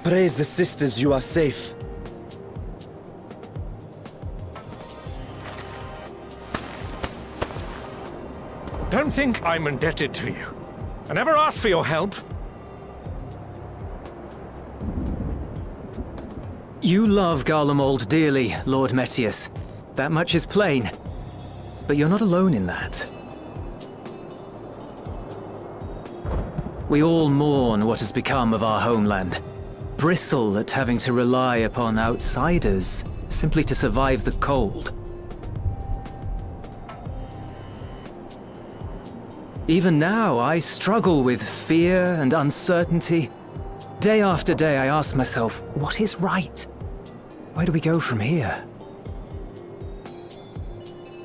Praise the sisters, you are safe. Don't think I'm indebted to you. I never asked for your help. You love Garlemald dearly, Lord Metius. That much is plain. But you're not alone in that. We all mourn what has become of our homeland. Bristle at having to rely upon outsiders simply to survive the cold. Even now, I struggle with fear and uncertainty. Day after day, I ask myself, what is right? Where do we go from here?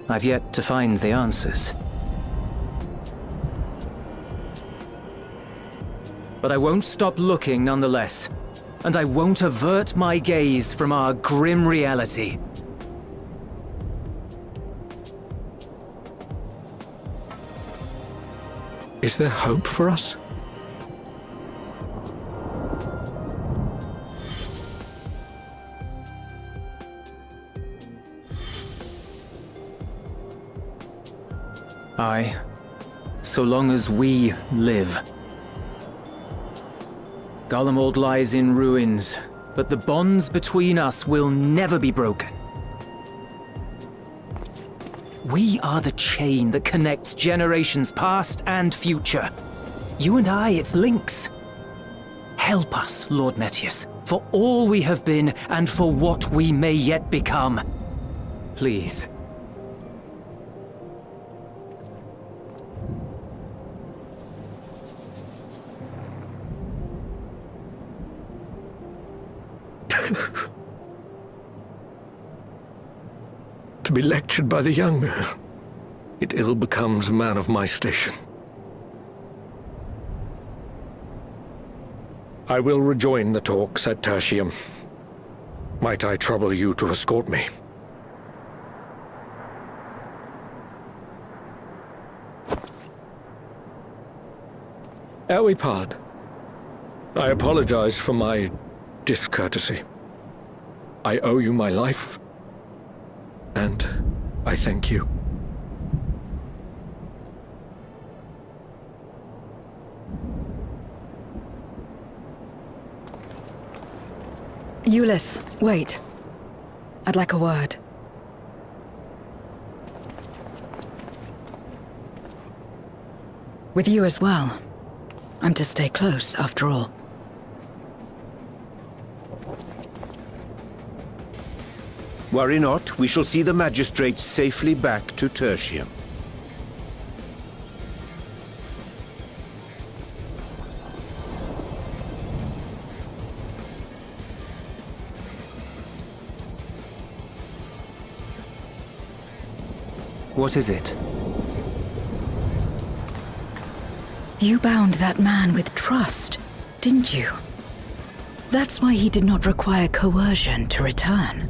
I've yet to find the answers. But I won't stop looking nonetheless. And I won't avert my gaze from our grim reality. Is there hope for us? Aye. So long as we live. Garlemald lies in ruins, but the bonds between us will never be broken. We are the chain that connects generations past and future. You and I, it's links. Help us, Lord Metius, for all we have been and for what we may yet become. Please. To be lectured by the younger, it ill becomes a man of my station. I will rejoin the talks at Tertium. Might I trouble you to escort me? Ere we part, I apologize for my discourtesy. I owe you my life, and I thank you. Ulyss, wait. I'd like a word. With you as well. I'm to stay close, after all. Worry not, we shall see the magistrates safely back to Tertium. What is it? You bound that man with trust, didn't you? That's why he did not require coercion to return.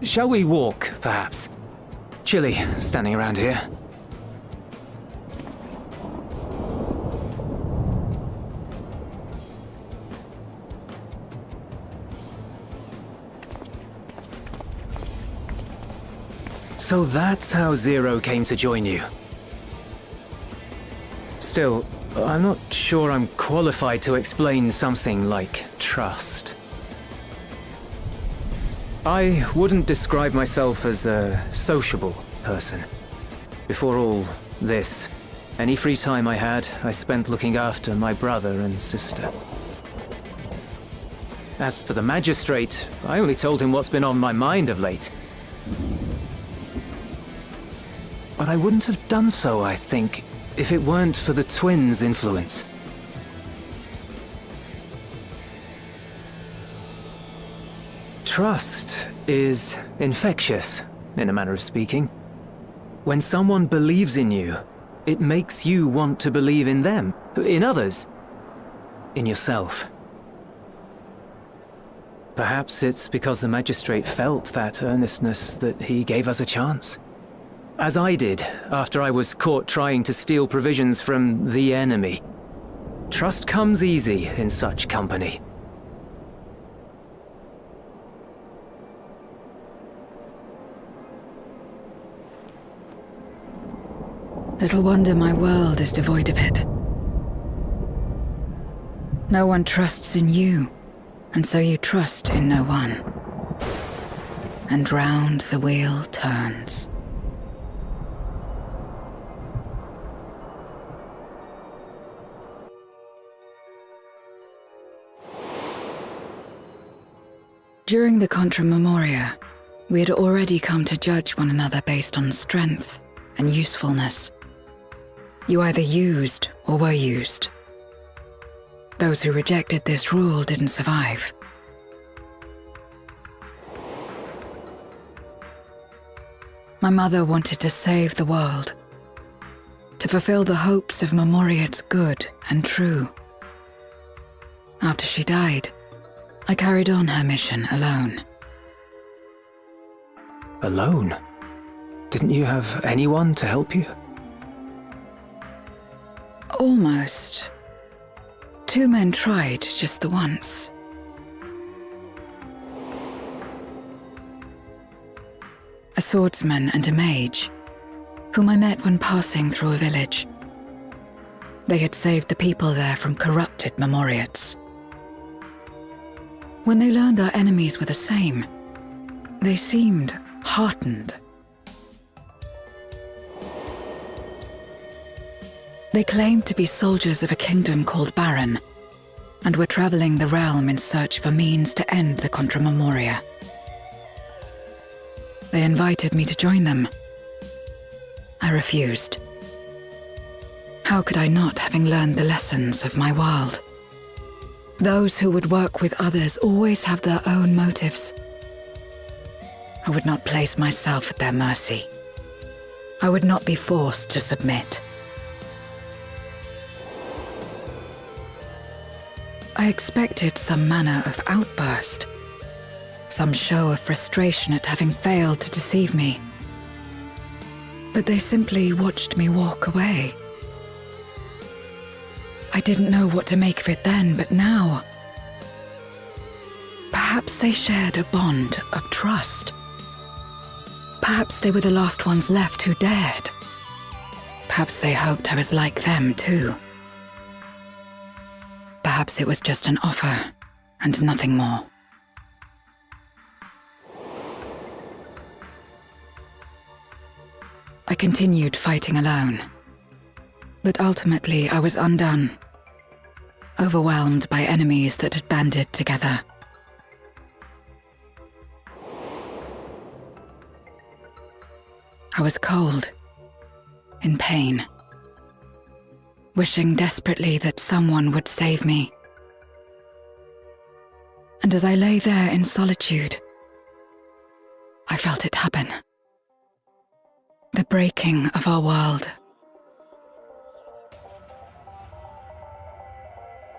Shall we walk, perhaps? Chilly, standing around here. So that's how Zero came to join you. Still, I'm not sure I'm qualified to explain something like trust. I wouldn't describe myself as a sociable person. Before all this, any free time I had, I spent looking after my brother and sister. As for the magistrate, I only told him what's been on my mind of late. But I wouldn't have done so, I think, if it weren't for the twins' influence. Trust is infectious, in a manner of speaking. When someone believes in you, it makes you want to believe in them, in others, in yourself. perhaps it's because the Magistrate felt that earnestness that he gave us a chance. As I did, after I was caught trying to steal provisions from the enemy. Trust comes easy in such company. Little wonder my world is devoid of it. No one trusts in you, and so you trust in no one. And round the wheel turns. During the Contra Memoria, we had already come to judge one another based on strength and usefulness. You either used or were used. Those who rejected this rule didn't survive. My mother wanted to save the world, to fulfill the hopes of Memoria's good and true. After she died, I carried on her mission alone. Alone? Didn't you have anyone to help you? Almost. 2 men tried just the once. A swordsman and a mage, whom I met when passing through a village. They had saved the people there from corrupted Memoriates. When they learned our enemies were the same, they seemed heartened. They claimed to be soldiers of a kingdom called Baron, and were traveling the realm in search of a means to end the Contra Memoria. They invited me to join them. I refused. How could I not, having learned the lessons of my world? Those who would work with others always have their own motives. I would not place myself at their mercy. I would not be forced to submit. I expected some manner of outburst, some show of frustration at having failed to deceive me. But they simply watched me walk away. I didn't know what to make of it then, but now, perhaps they shared a bond of trust. Perhaps they were the last ones left who dared. Perhaps they hoped I was like them too. Perhaps it was just an offer, and nothing more. I continued fighting alone, but ultimately I was undone, overwhelmed by enemies that had banded together. I was cold, in pain, wishing desperately that someone would save me. And as I lay there in solitude, I felt it happen. The breaking of our world.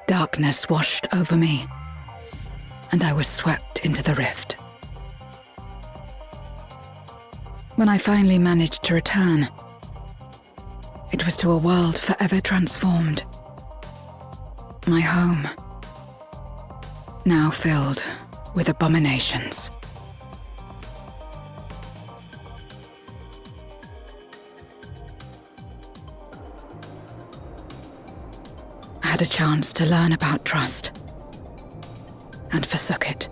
Darkness washed over me, and I was swept into the rift. When I finally managed to return, it was to a world forever transformed. My home, now filled with abominations. I had a chance to learn about trust, and forsook it.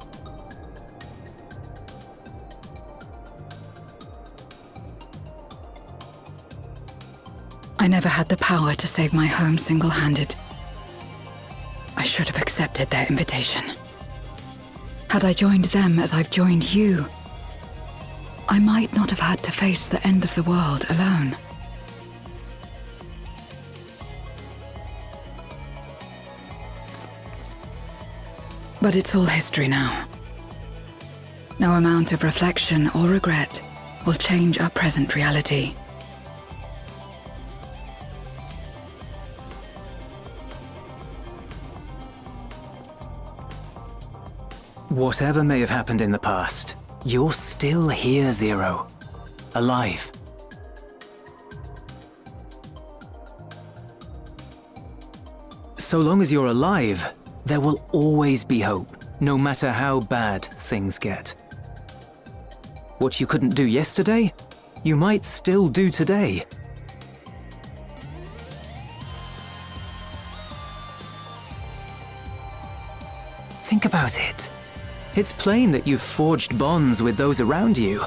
I never had the power to save my home single-handed. I should have accepted their invitation. Had I joined them as I've joined you, I might not have had to face the end of the world alone. But it's all history now. No amount of reflection or regret will change our present reality. Whatever may have happened in the past, you're still here, Zero. Alive. So long as you're alive, there will always be hope, no matter how bad things get. What you couldn't do yesterday, you might still do today. Think about it. It's plain that you've forged bonds with those around you.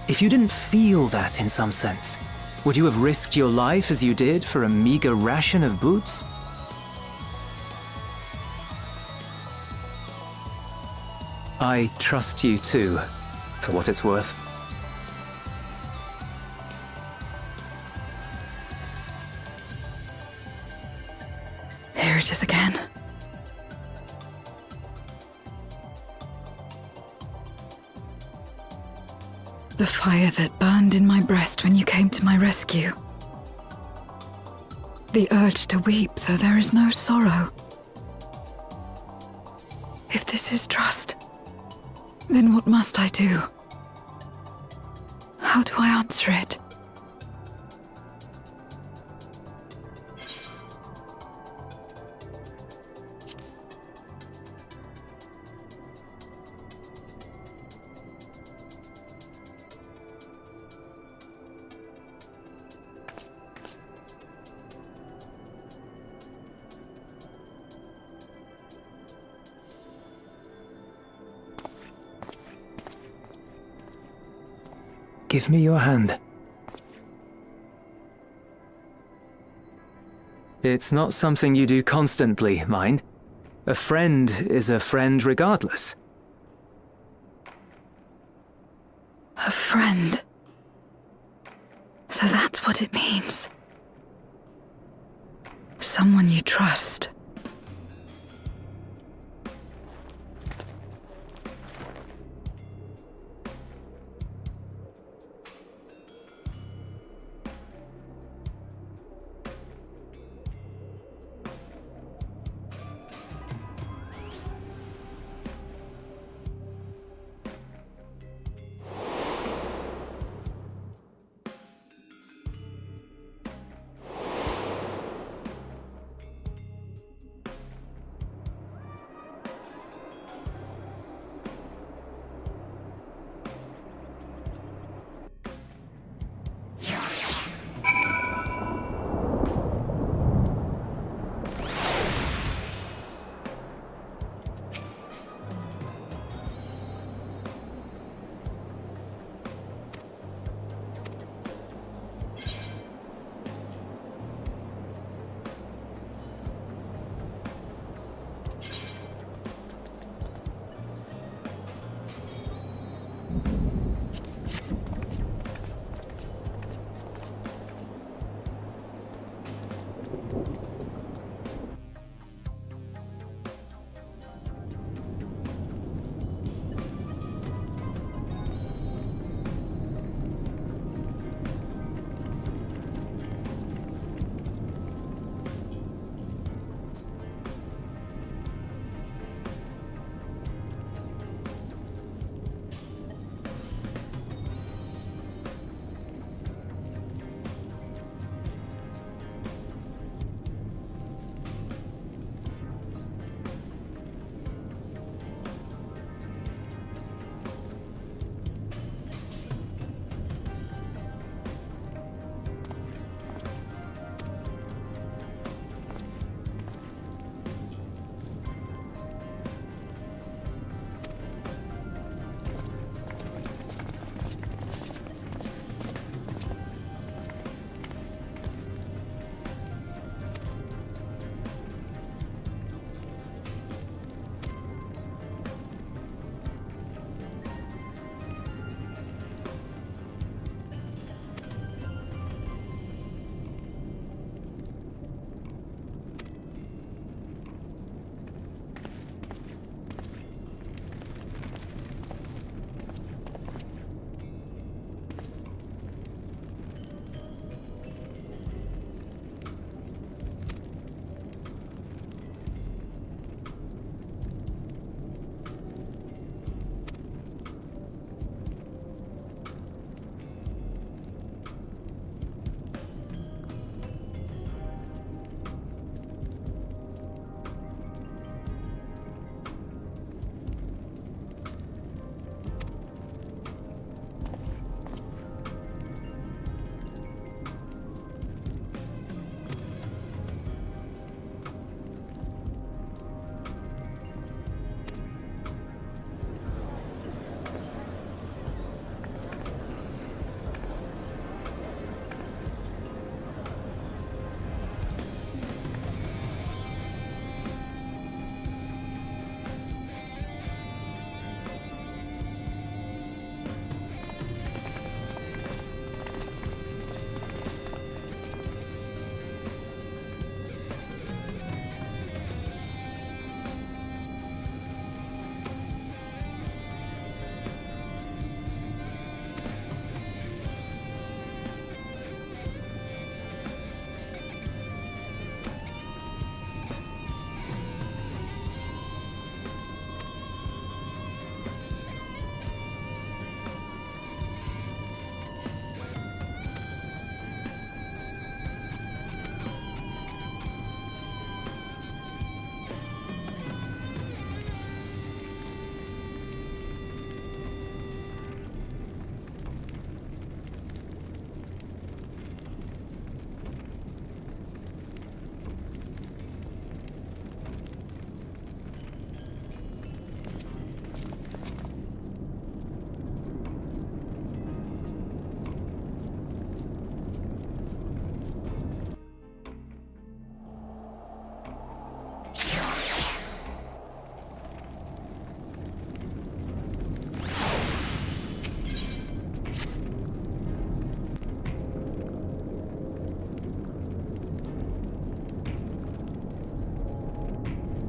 If you didn't feel that in some sense, would you have risked your life as you did for a meager ration of boots? I trust you too, for what it's worth. Here it is again. The fire that burned in my breast when you came to my rescue. The urge to weep, though there is no sorrow. If this is trust, then what must I do? How do I answer it? Give me your hand. It's not something you do constantly, mind. A friend is a friend regardless. A friend. So that's what it means. Someone you trust.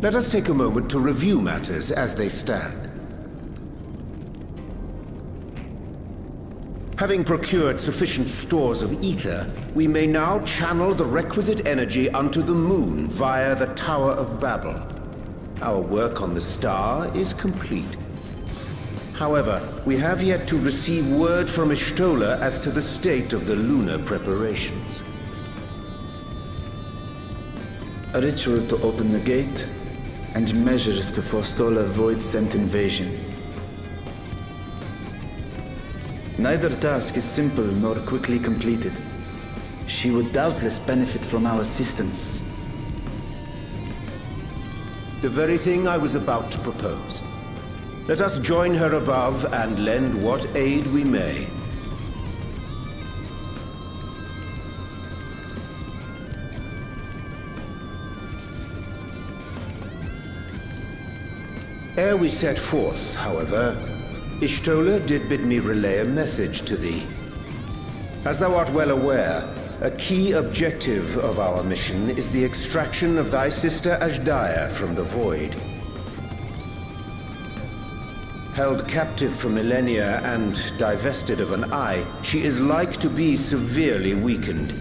Let us take a moment to review matters as they stand. Having procured sufficient stores of ether, we may now channel the requisite energy unto the moon via the Tower of Babel. Our work on the star is complete. However, we have yet to receive word from Y'shtola as to the state of the lunar preparations. A ritual to open the gate, and measures to forestall a void-sent invasion. Neither task is simple nor quickly completed. She would doubtless benefit from our assistance. The very thing I was about to propose. Let us join her above and lend what aid we may. Ere we set forth, however, Y'shtola did bid me relay a message to thee. As thou art well aware, a key objective of our mission is the extraction of thy sister Azhdaya from the Void. Held captive for millennia and divested of an eye, she is like to be severely weakened.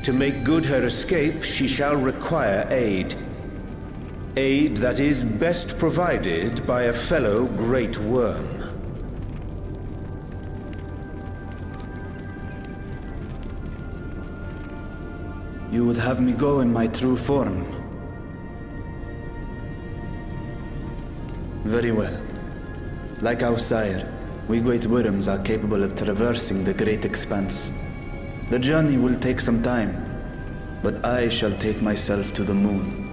To make good her escape, she shall require aid. Aid that is best provided by a fellow Great Worm. You would have me go in my true form. Very well. Like our sire, we Great Worms are capable of traversing the Great Expanse. The journey will take some time, but I shall take myself to the moon.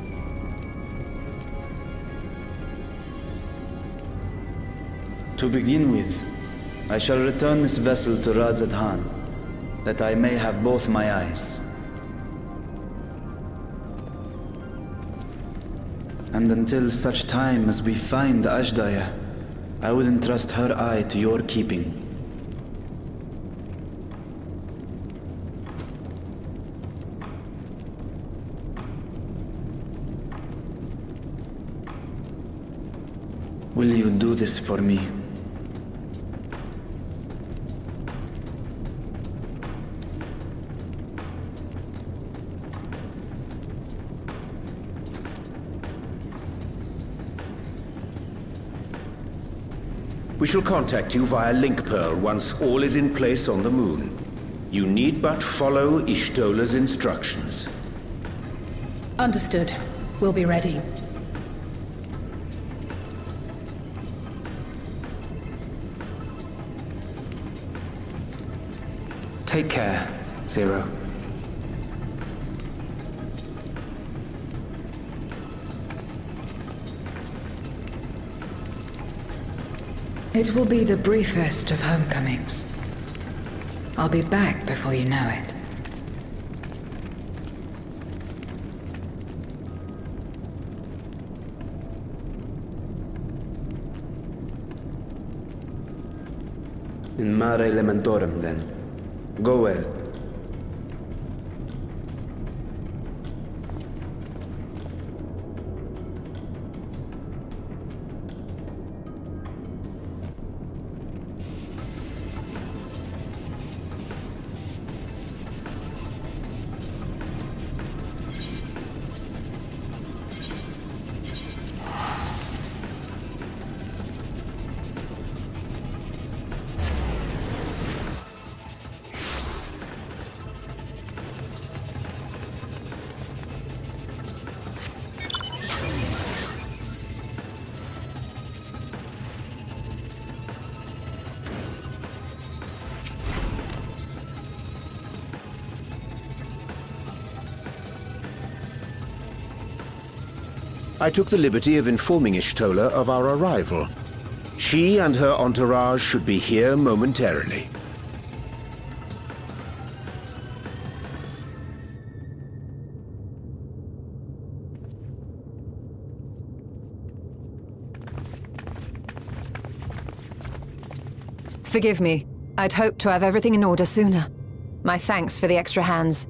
To begin with, I shall return this vessel to Radzadhan, that I may have both my eyes. And until such time as we find Azhdaya, I would entrust her eye to your keeping. Will you do this for me? We shall contact you via Link Pearl once all is in place on the moon. You need but follow Y'shtola's instructions. Understood. We'll be ready. Take care, Zero. It will be the briefest of homecomings. I'll be back before you know it. In mare elementorum, then. Go well. I took the liberty of informing Y'shtola of our arrival. She and her entourage should be here momentarily. Forgive me. I'd hoped to have everything in order sooner. My thanks for the extra hands.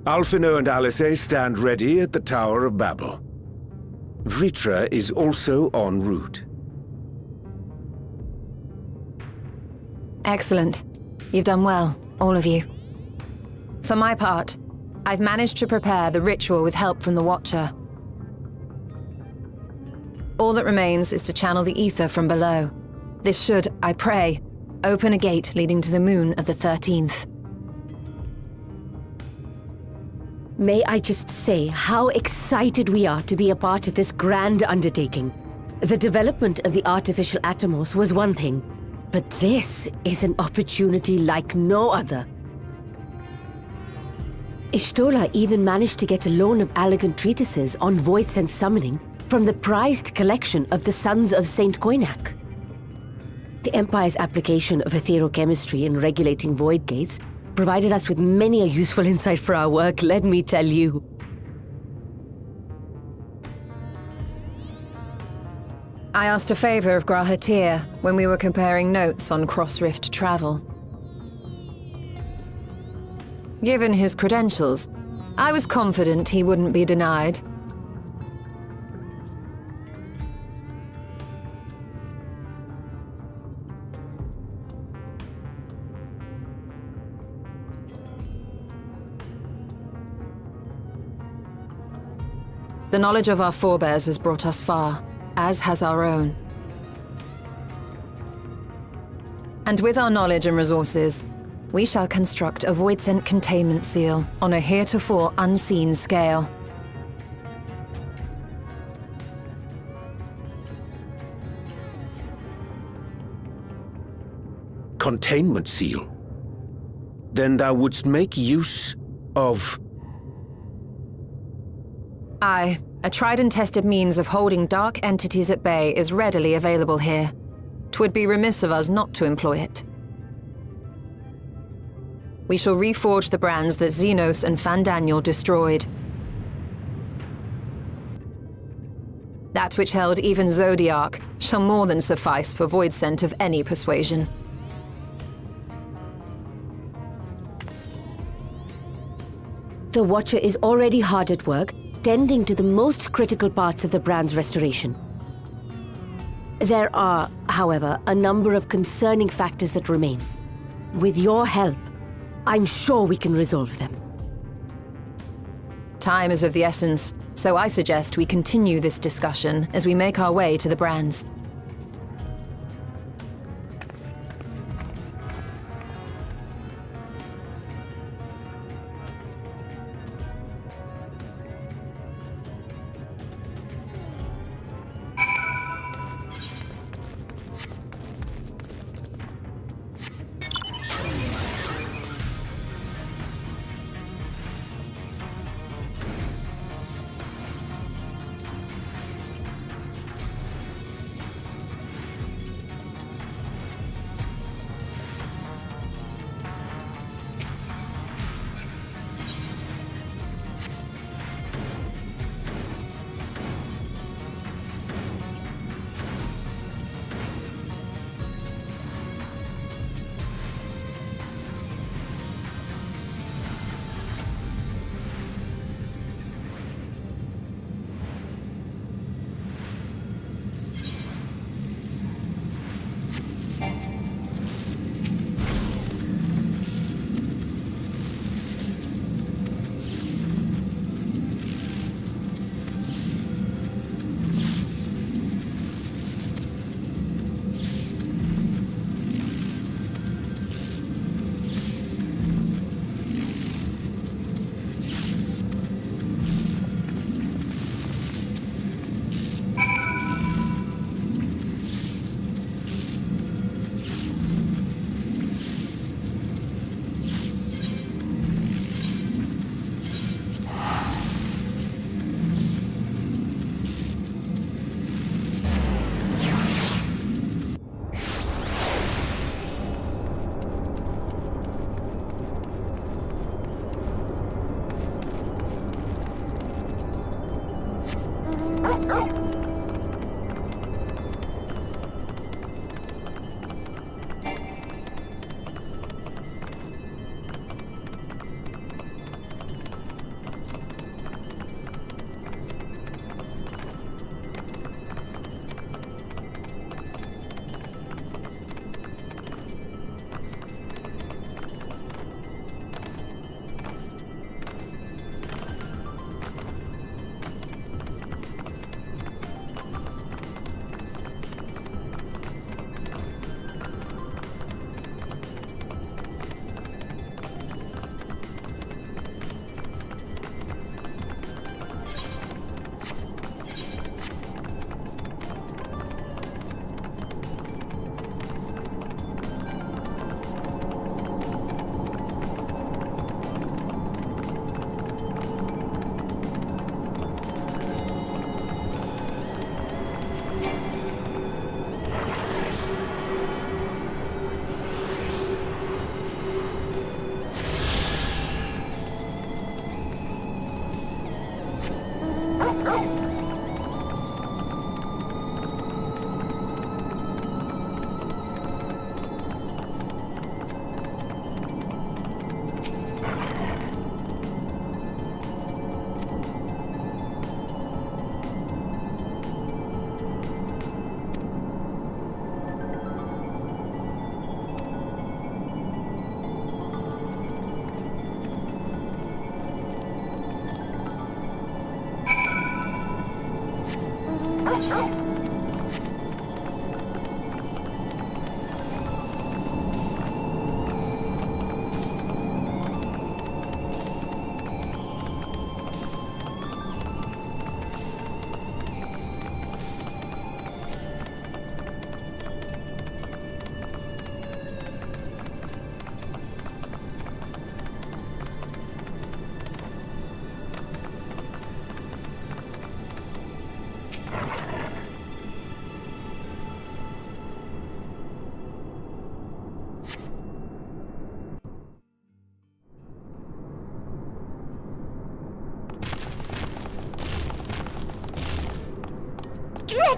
Alphino and Alice stand ready at the Tower of Babel. Vritra is also en route. Excellent. You've done well, all of you. For my part, I've managed to prepare the ritual with help from the Watcher. All that remains is to channel the ether from below. This should, I pray, open a gate leading to the moon of the 13th. May I just say how excited we are to be a part of this grand undertaking. The development of the artificial Atomos was one thing, but this is an opportunity like no other. Ishtora even managed to get a loan of elegant treatises on void sense summoning from the prized collection of the Sons of Saint Koinak. The Empire's application of etherochemistry in regulating void gates provided us with many a useful insight for our work, let me tell you. I asked a favor of Grahatir when we were comparing notes on cross-rift travel. Given his credentials, I was confident he wouldn't be denied. The knowledge of our forebears has brought us far, as has our own. And with our knowledge and resources, we shall construct a void-sent containment seal on a heretofore unseen scale. Containment seal? Then thou wouldst make use of... Aye, a tried and tested means of holding dark entities at bay is readily available here. 'Twould be remiss of us not to employ it. We shall reforge the brands that Xenos and Fandaniel destroyed. That which held even Zodiac shall more than suffice for void scent of any persuasion. The Watcher is already hard at work, tending to the most critical parts of the brand's restoration. There are, however, a number of concerning factors that remain. With your help, I'm sure we can resolve them. Time is of the essence, so I suggest we continue this discussion as we make our way to the brands.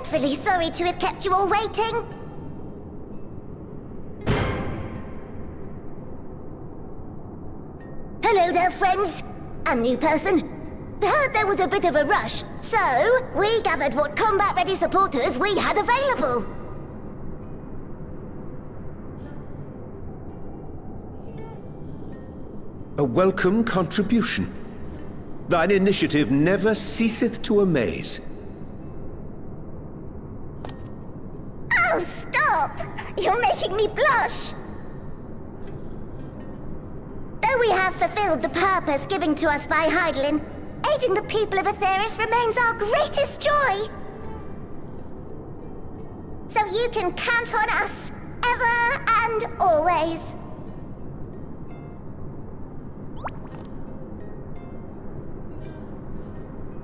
dreadfully sorry to have kept you all waiting. Hello there, friends. A new person. Heard there was a bit of a rush, so we gathered what combat-ready supporters we had available. A welcome contribution. Thine initiative never ceaseth to amaze. Oh, stop! You're making me blush! Though we have fulfilled the purpose given to us by Heidelin, aiding the people of Aetheris remains our greatest joy. So you can count on us, ever and always.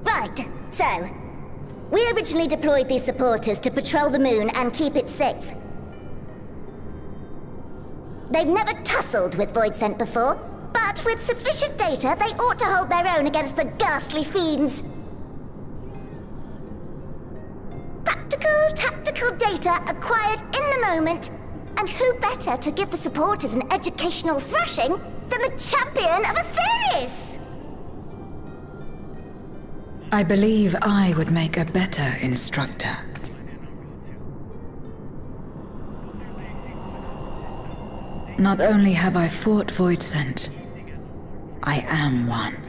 Right, so, we originally deployed these supporters to patrol the moon and keep it safe. They've never tussled with Voidsent before, but with sufficient data, they ought to hold their own against the ghastly fiends. Practical, tactical data acquired in the moment, and who better to give the supporters an educational thrashing than the champion of Aetheris? I believe I would make a better instructor. Not only have I fought Voidsent, I am one.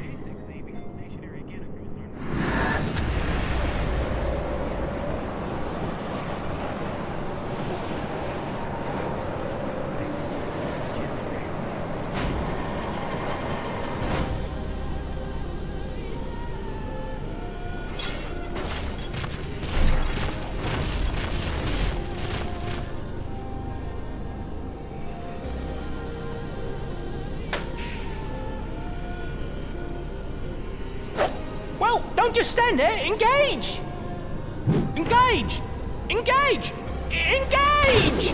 Don't just stand there! Engage! Engage! Engage! Engage!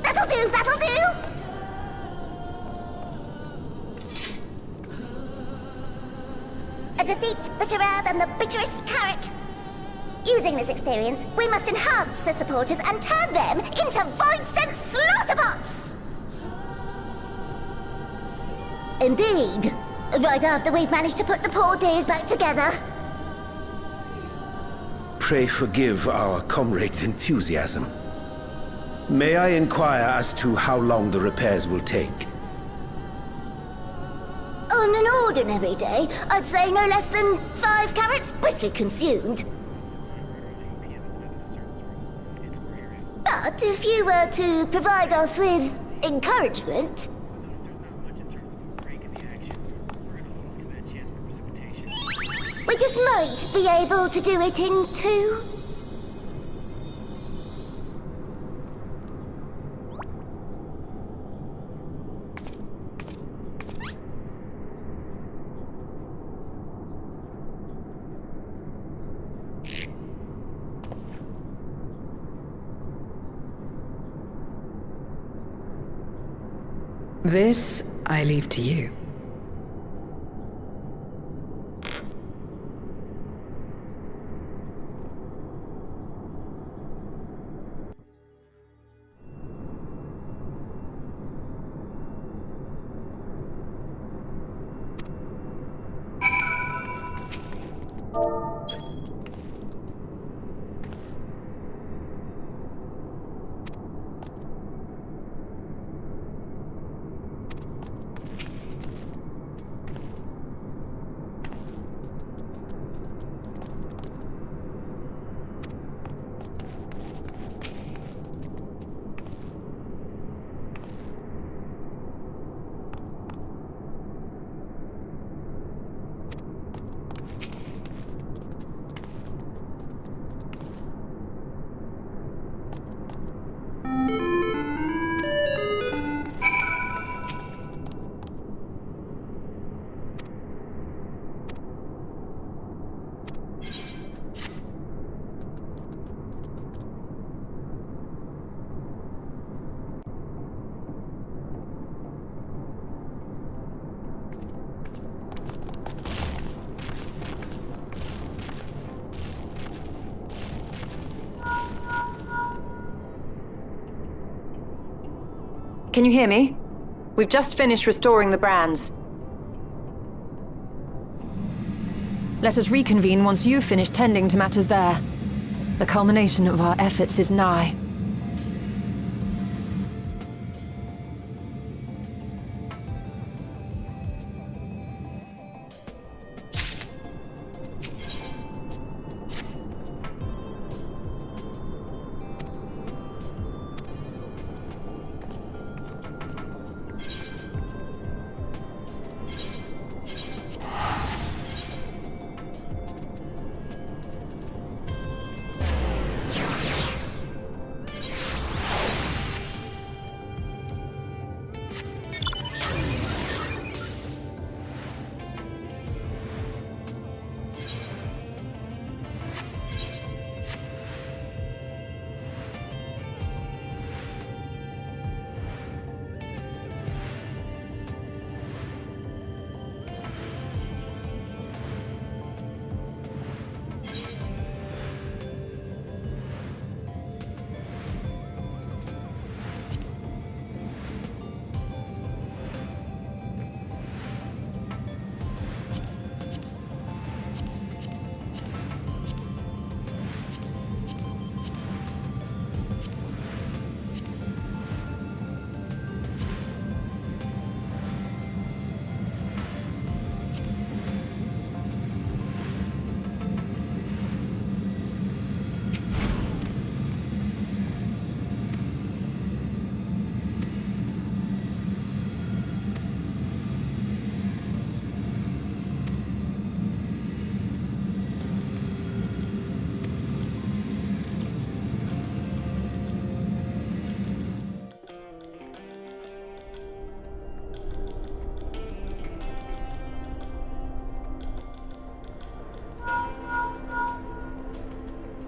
That'll do, that'll do! A defeat bitterer than the bitterest carrot. Using this experience, we must enhance the supporters and turn them into Voidsent slaughterbots! Indeed. Right after we've managed to put the poor dears back together. Pray forgive our comrade's enthusiasm. May I inquire as to how long the repairs will take? On an ordinary day, I'd say no less than 5 carrots briskly consumed. But if you were to provide us with encouragement... we just might be able to do it in 2. This I leave to you. Can you hear me? We've just finished restoring the brands. Let us reconvene once you've finished tending to matters there. The culmination of our efforts is nigh.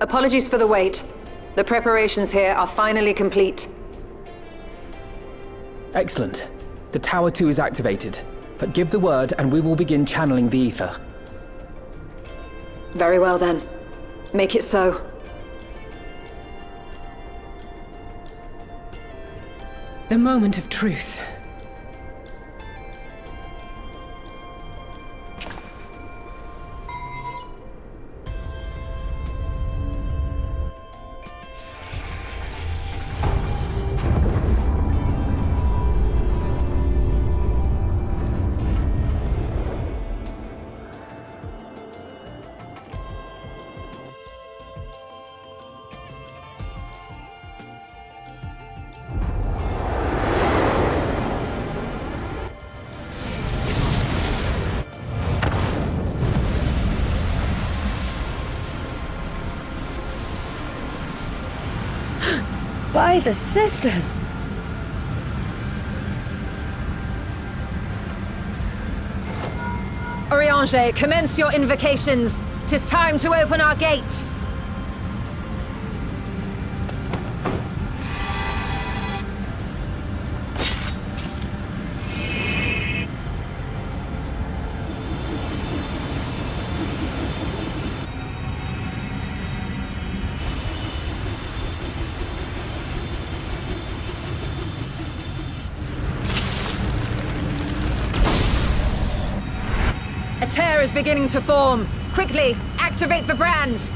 Apologies for the wait. The preparations here are finally complete. Excellent. The Tower 2 is activated. But give the word and we will begin channeling the ether. Very well then. Make it so. The moment of truth. By the sisters! Oriange, commence your invocations. 'Tis time to open our gate. A tear is beginning to form. Quickly, activate the brands!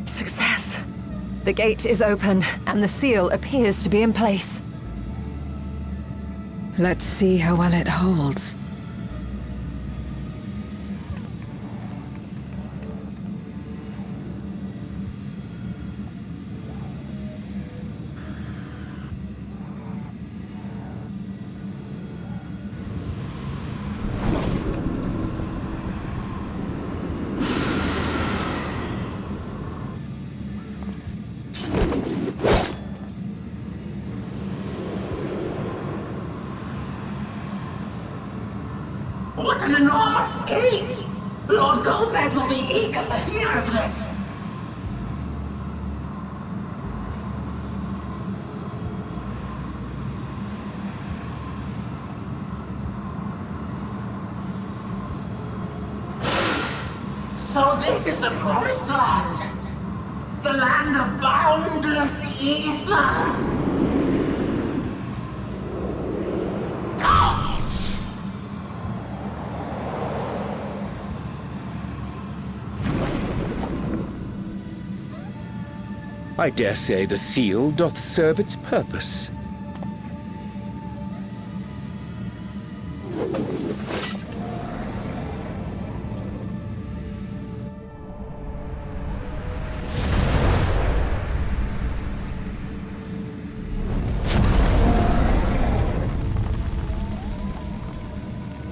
Success. The gate is open, and the seal appears to be in place. Let's see how well it holds. an enormous gate! Lord Golbez will be eager to hear of this! So this is the Promised Land! The land of boundless ether! I dare say the seal doth serve its purpose.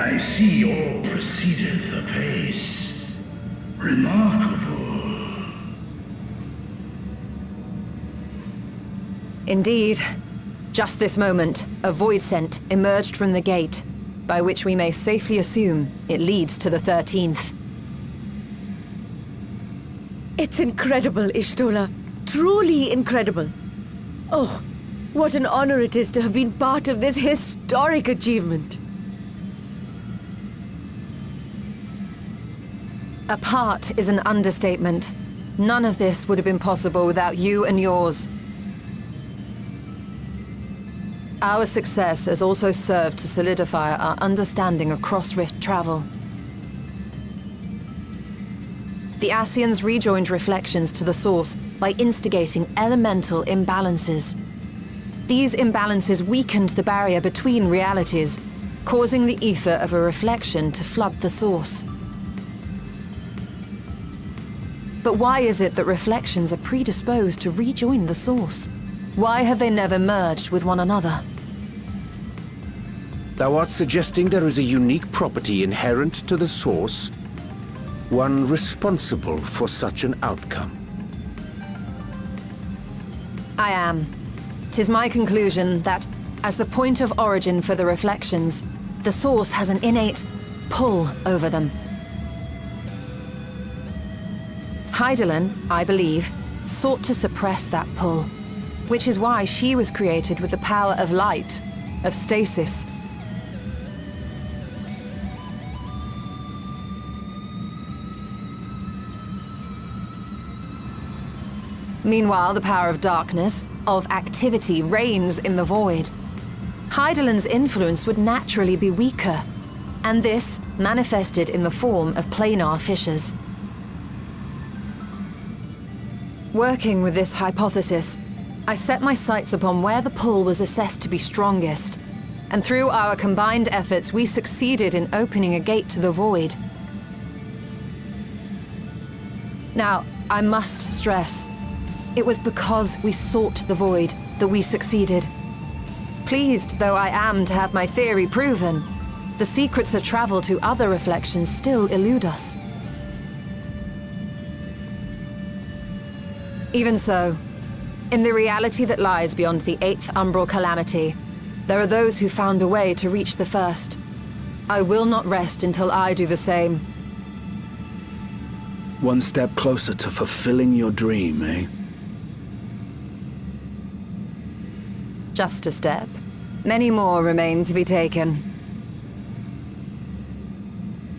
I see all proceedeth apace. Remarkable. Indeed. Just this moment, a void scent emerged from the gate, by which we may safely assume it leads to the 13th. It's incredible, Ishtola. Truly incredible. Oh, what an honor it is to have been part of this historic achievement. A part is an understatement. None of this would have been possible without you and yours. Our success has also served to solidify our understanding of cross-rift travel. The Ascians rejoined reflections to the source by instigating elemental imbalances. These imbalances weakened the barrier between realities, causing the ether of a reflection to flood the source. But why is it that reflections are predisposed to rejoin the source? Why have they never merged with one another? Thou art suggesting there is a unique property inherent to the source, one responsible for such an outcome. I am. 'Tis my conclusion that, as the point of origin for the reflections, the source has an innate pull over them. Hydaelyn, I believe, sought to suppress that pull, which is why she was created with the power of light, of stasis. Meanwhile, the power of darkness, of activity, reigns in the void. Hydaelyn's influence would naturally be weaker, and this manifested in the form of planar fissures. Working with this hypothesis, I set my sights upon where the pull was assessed to be strongest, and through our combined efforts, we succeeded in opening a gate to the void. Now, I must stress, it was because we sought the void that we succeeded. Pleased though I am to have my theory proven, the secrets of travel to other reflections still elude us. Even so, in the reality that lies beyond the 8th umbral calamity, there are those who found a way to reach the first. I will not rest until I do the same. One step closer to fulfilling your dream, eh? Just a step. Many more remain to be taken.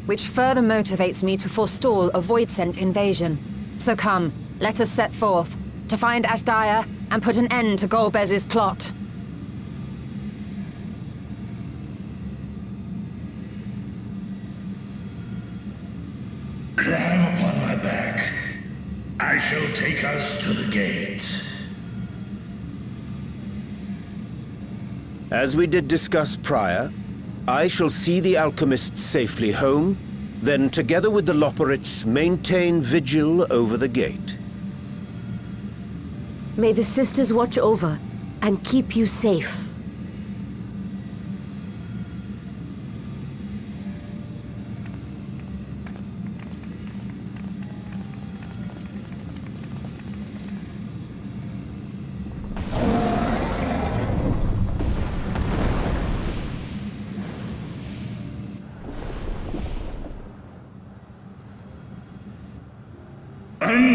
Which further motivates me to forestall a void-sent invasion. So come, let us set forth, to find Ashdaya and put an end to Golbez's plot. Climb upon my back. I shall take us to the gate. As we did discuss prior, I shall see the alchemists safely home, then together with the Loporrits maintain vigil over the gate. May the sisters watch over and keep you safe.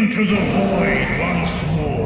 Into the void once more.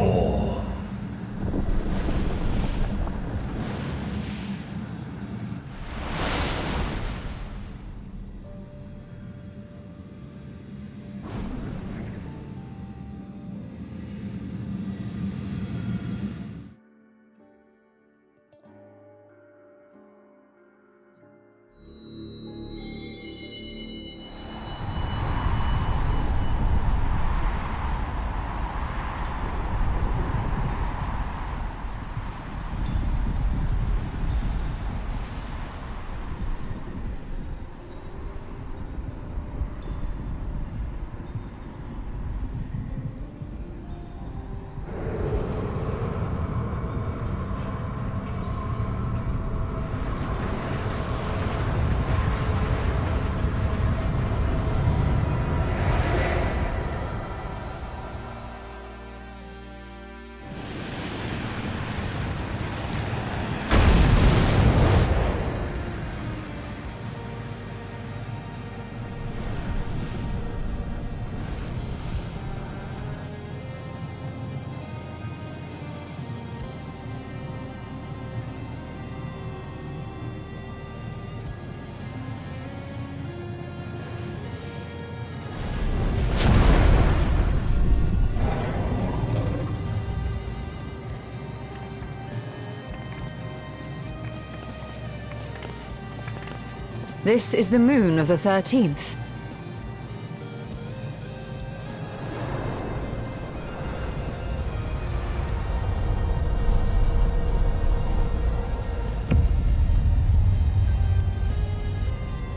This is the moon of the 13th.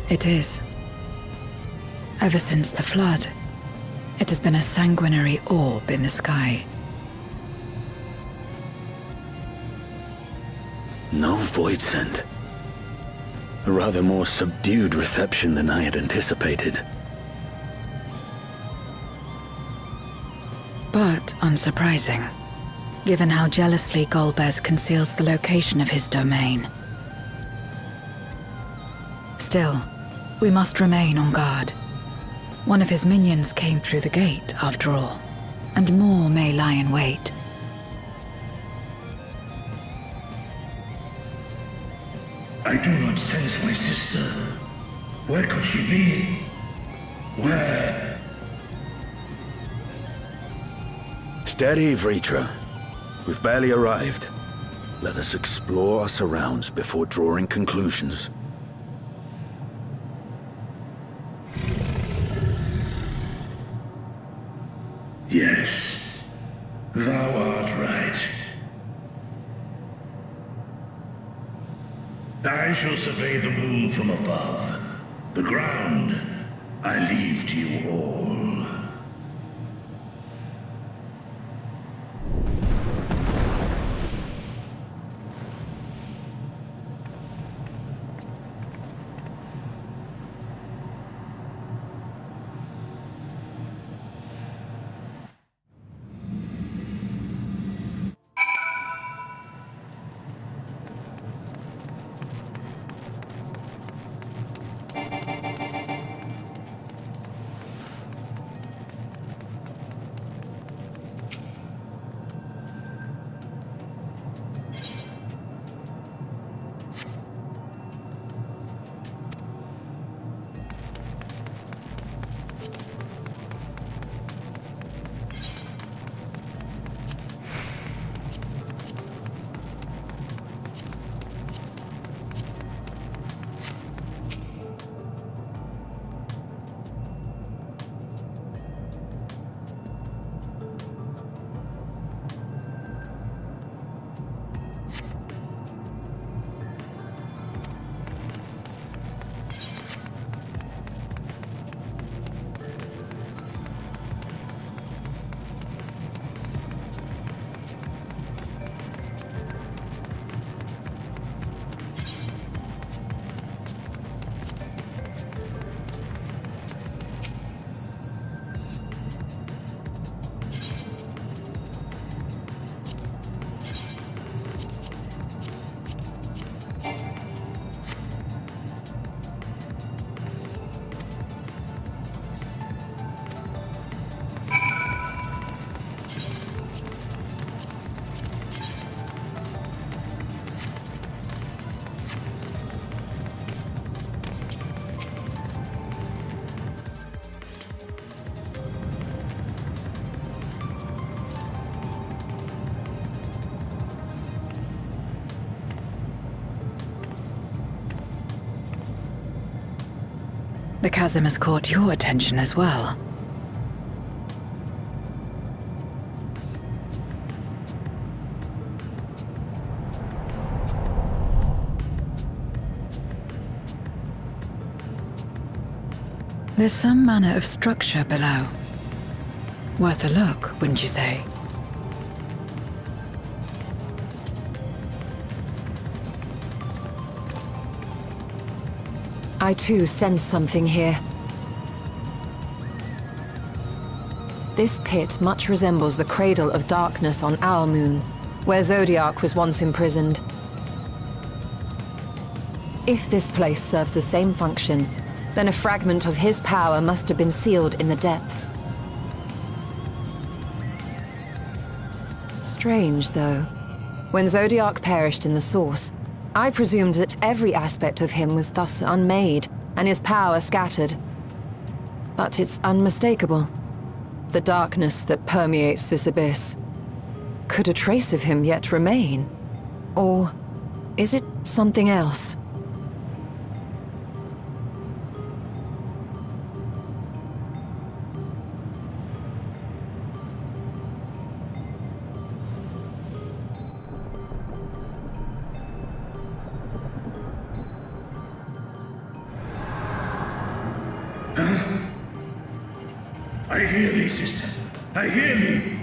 It is. Ever since the flood, it has been a sanguinary orb in the sky. No void scent. A rather more subdued reception than I had anticipated. But unsurprising, given how jealously Golbez conceals the location of his domain. Still, we must remain on guard. One of his minions came through the gate, after all, and more may lie in wait. I do not sense my sister. Where could she be? Where? Steady, Vritra. We've barely arrived. Let us explore our surrounds before drawing conclusions. Yes, thou art right. I shall survey the moon from above. The ground, I leave to you all. The chasm has caught your attention as well. There's some manner of structure below. Worth a look, wouldn't you say? I too sense something here. This pit much resembles the cradle of darkness on our moon, where Zodiac was once imprisoned. If this place serves the same function, then a fragment of his power must have been sealed in the depths. Strange, though. When Zodiac perished in the Source, I presumed that every aspect of him was thus unmade, and his power scattered. But it's unmistakable. The darkness that permeates this abyss. Could a trace of him yet remain? Or is it something else? I hear thee, sister. I hear thee.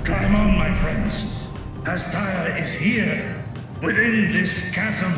Climb on, my friends. Astaya is here, within this chasm.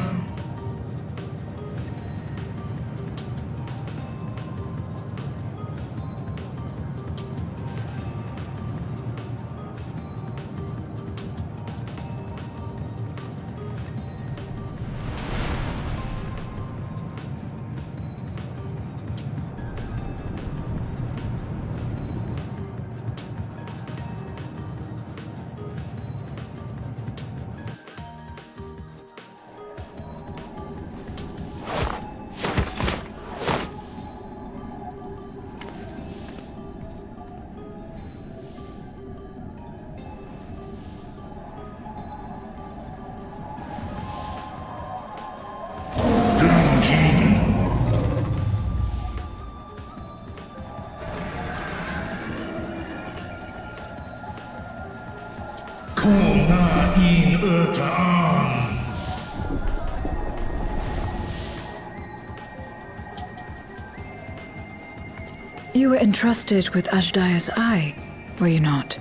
You were entrusted with Ajdaya's eye, were you not?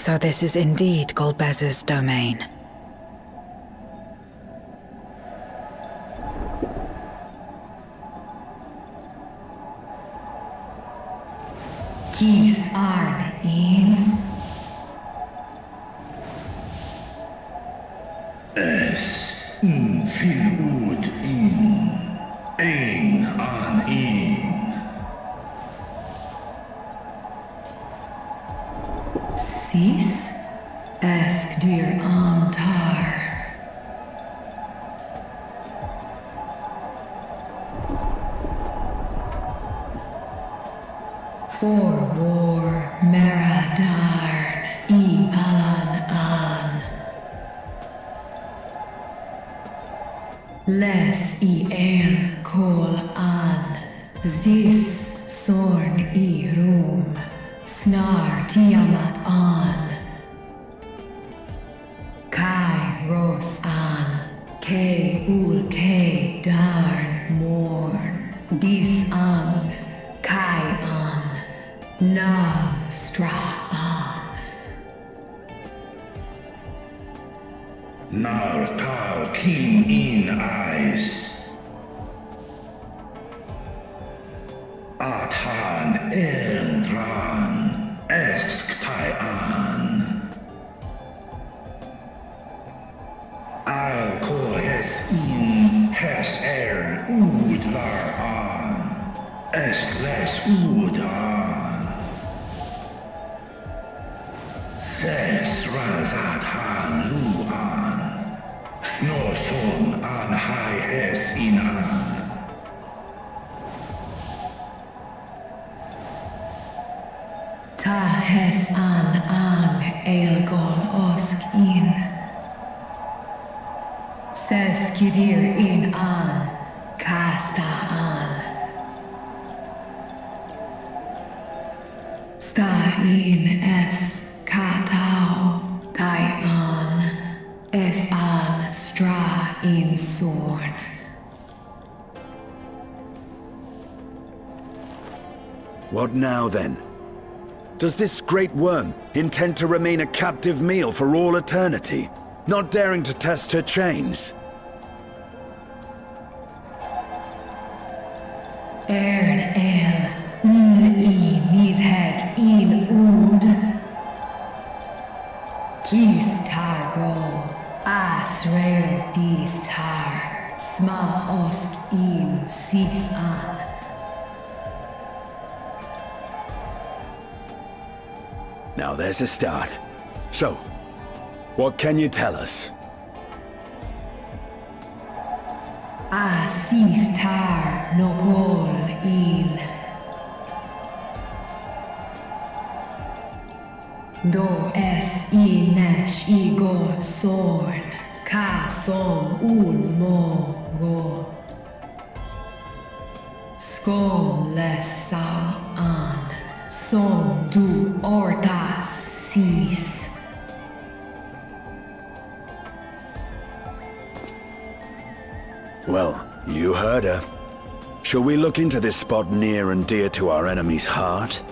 So this is indeed Golbez's domain. Kis arn in. fil ud in, ein an in. Sis? Ask dear Amtar. For war Meradarn I Alan An. Les I El Kol An. Zdis Sorn I Rum. Snar Tiamat An. Kai Ros An. K Ul K Darn Morn. Dis An. Kai An. Na Stra An. Nar tal kin in eyes. Athan endran esk tai an. Al kol hes in hes ud lar an. Esk les ud an. Ses razat han lu an. Snoson an hai hes in an. Ta hes an Eilgol Osk in. Ses Kidir in an. Kasta an. Sta in es. Katau, Tai an, Es an Stra in Sorn. What now then? Does this great worm intend to remain a captive meal for all eternity, not daring to test her chains? Ern el, I mished in ud. Kis targo, Asrael dis tar, Sma osk in sis an. Now there's a start. So, what can you tell us? Asis tar no kol in. Do es I nesh igor sorn, Ka som un mo go. Skom les sau an, Som du orta sis. Well, you heard her. Shall we look into this spot near and dear to our enemy's heart?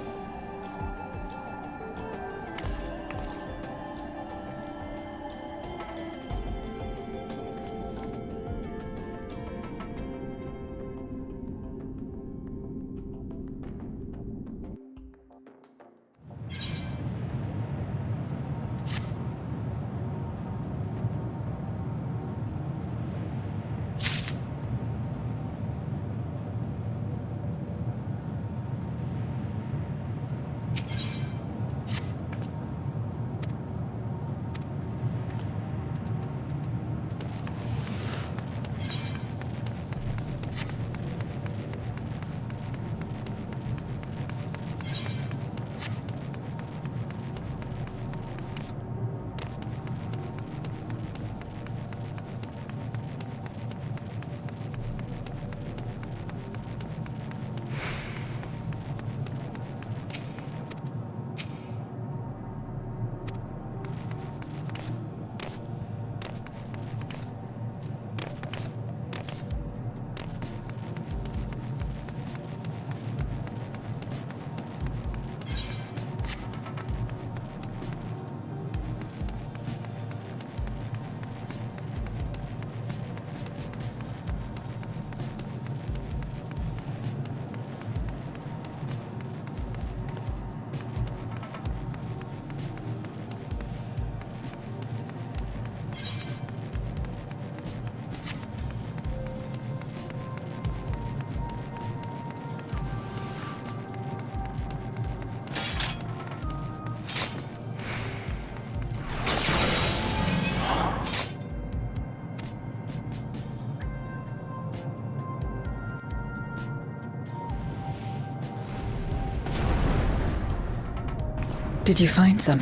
Did you find some?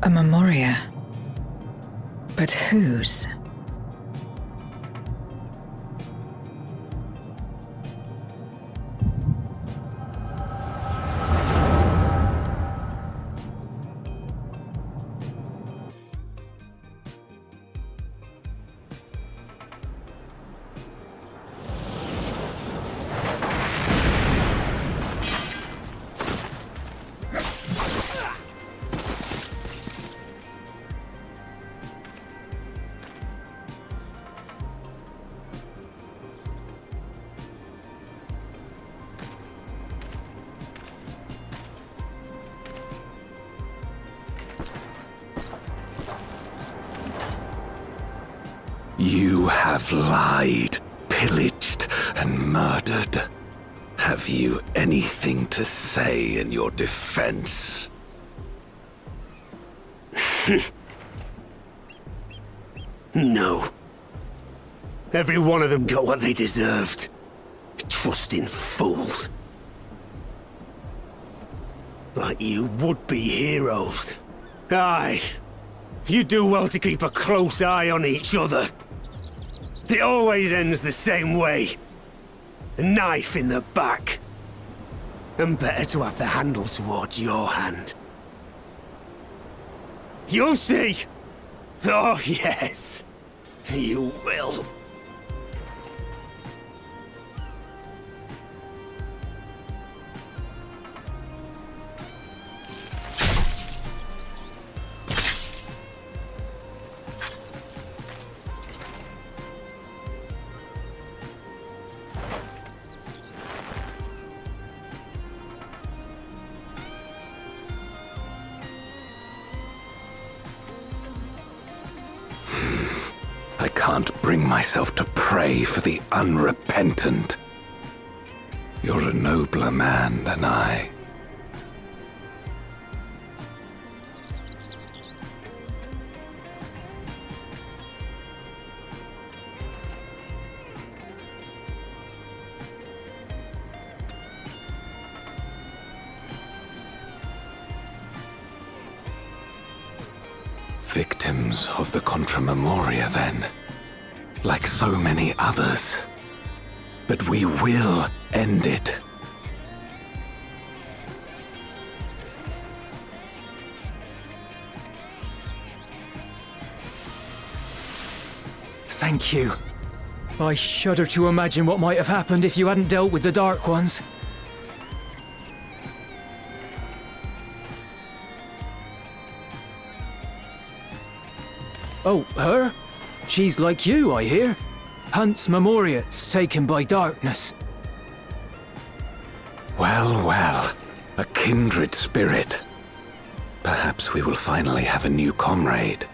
A memoria. But whose? You have lied, pillaged, and murdered. Have you anything to say in your defense? No. Every one of them got what they deserved. Trusting fools. Like you would-be heroes. Aye. You do well to keep a close eye on each other. It always ends the same way. A knife in the back. And better to have the handle towards your hand. You'll see! Oh, yes. You will. I can't bring myself to pray for the unrepentant. You're a nobler man than I. Victims of the Contra Memoria, then. Like so many others. But we will end it. Thank you. I shudder to imagine what might have happened if you hadn't dealt with the Dark Ones. Oh, her? She's like you, I hear. Hunts Memoriats taken by darkness. Well, well. A kindred spirit. Perhaps we will finally have a new comrade.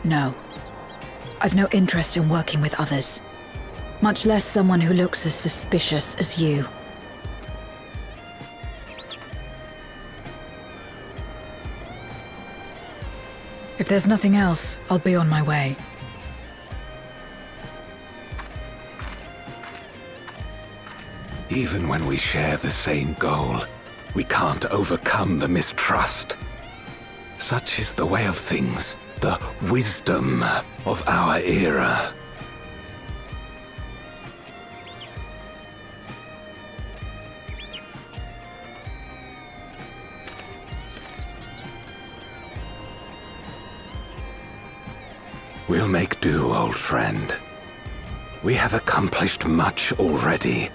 No. I've no interest in working with others. Much less someone who looks as suspicious as you. If there's nothing else, I'll be on my way. Even when we share the same goal, we can't overcome the mistrust. Such is the way of things, the wisdom of our era. We'll make do, old friend. We have accomplished much already,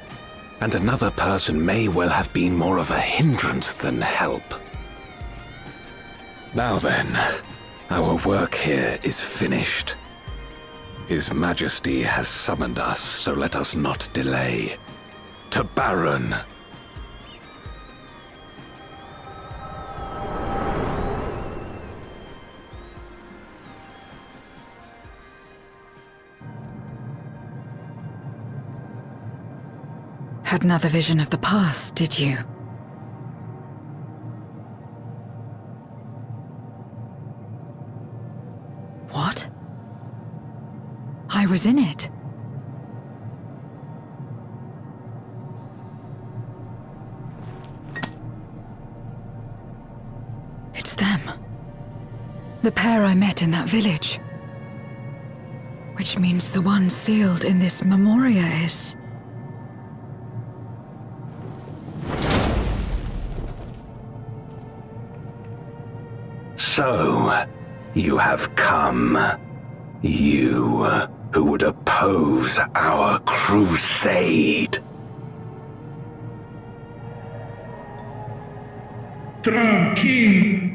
and another person may well have been more of a hindrance than help. Now then, our work here is finished. His Majesty has summoned us, so let us not delay. To Baron! Had another vision of the past, did you? What? I was in it. It's them. The pair I met in that village. Which means the one sealed in this memoria is... So, you have come. You, who would oppose our crusade. Tranquilo.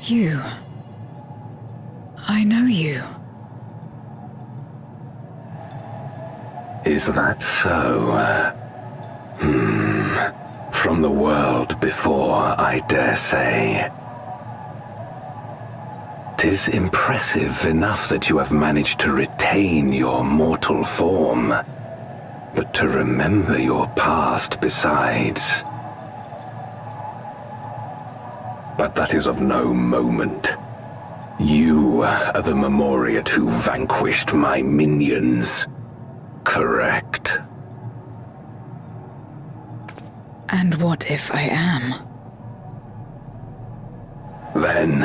You. I know you. Is that so? From the world before, I dare say. 'Tis impressive enough that you have managed to retain your mortal form, but to remember your past besides. But that is of no moment. You are the Memoriat who vanquished my minions. Correct. And what if I am? Then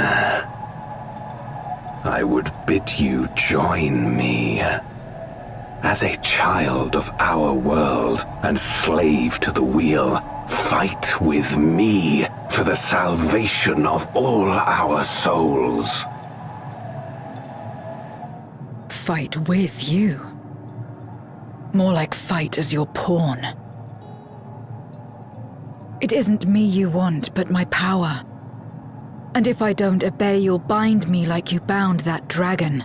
I would bid you join me. As a child of our world and slave to the wheel, fight with me for the salvation of all our souls. Fight with you? More like fight as your pawn. It isn't me you want, but my power. And if I don't obey, you'll bind me like you bound that dragon.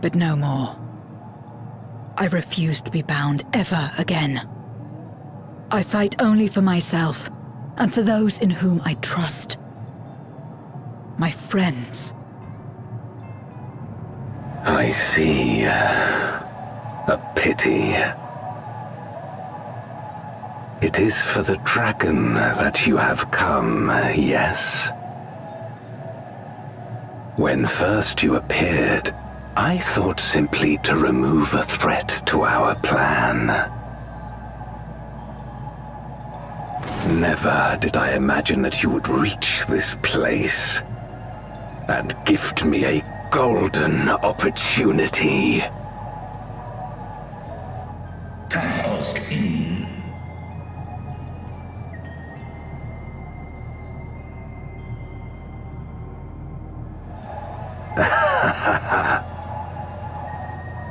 But no more. I refuse to be bound ever again. I fight only for myself, and for those in whom I trust. My friends. I see. A pity. It is for the dragon that you have come, yes? When first you appeared, I thought simply to remove a threat to our plan. Never did I imagine that you would reach this place and gift me a golden opportunity. Task in.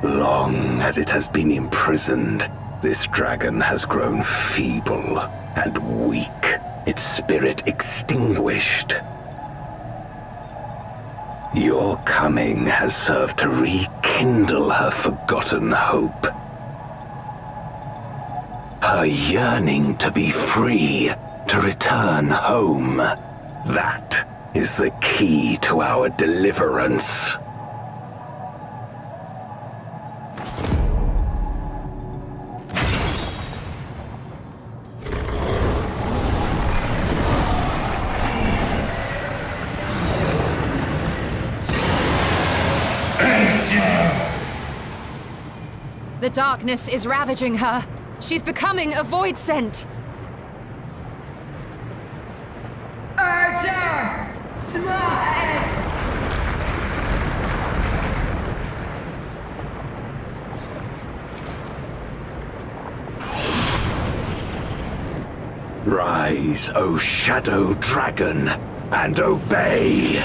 Long as it has been imprisoned, this dragon has grown feeble and weak, its spirit extinguished. Your coming has served to rekindle her forgotten hope. Her yearning to be free, to return home. That is the key to our deliverance. The darkness is ravaging her. She's becoming a void scent. Archer! Smash! Rise, O Shadow Dragon, and obey!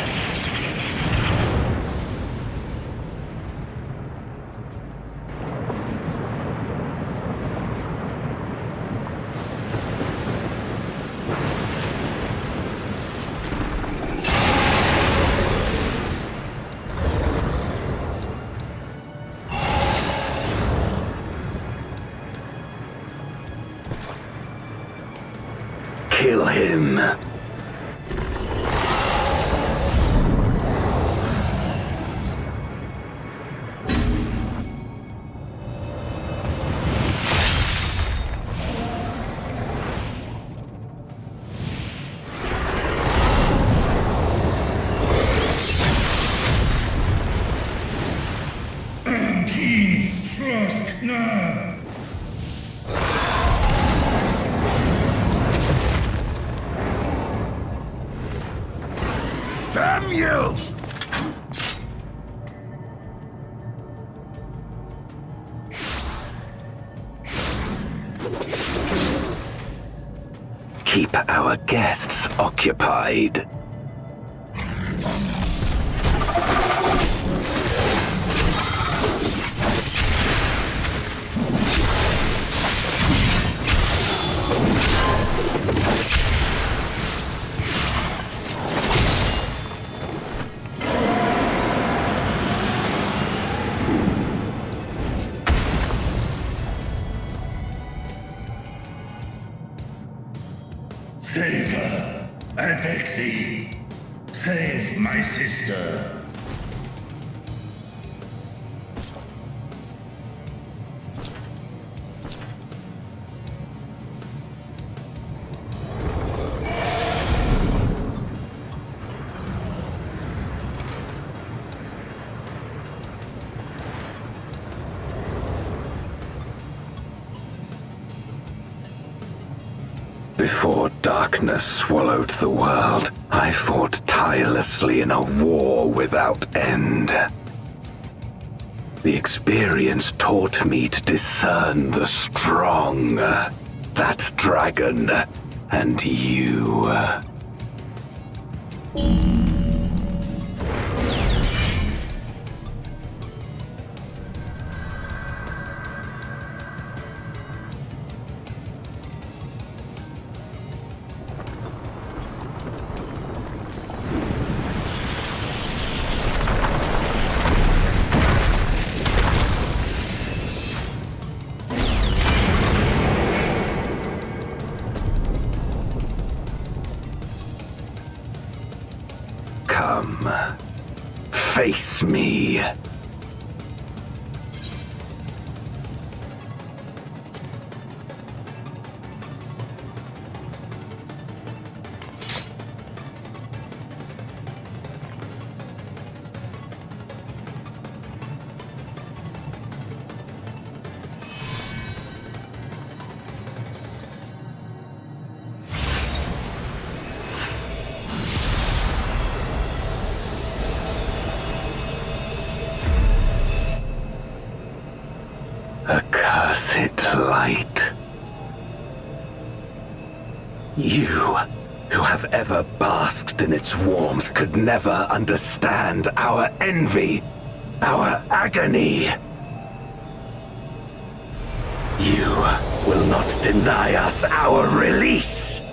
kill him. Damn you! Keep our guests occupied. Save her, I beg thee. Save my sister. Before darkness swallowed the world, I fought tirelessly in a war without end. The experience taught me to discern the strong, that dragon, and you. Come, face me. Accursed light. You, who have ever basked in its warmth, could never understand our envy, our agony. You will not deny us our release.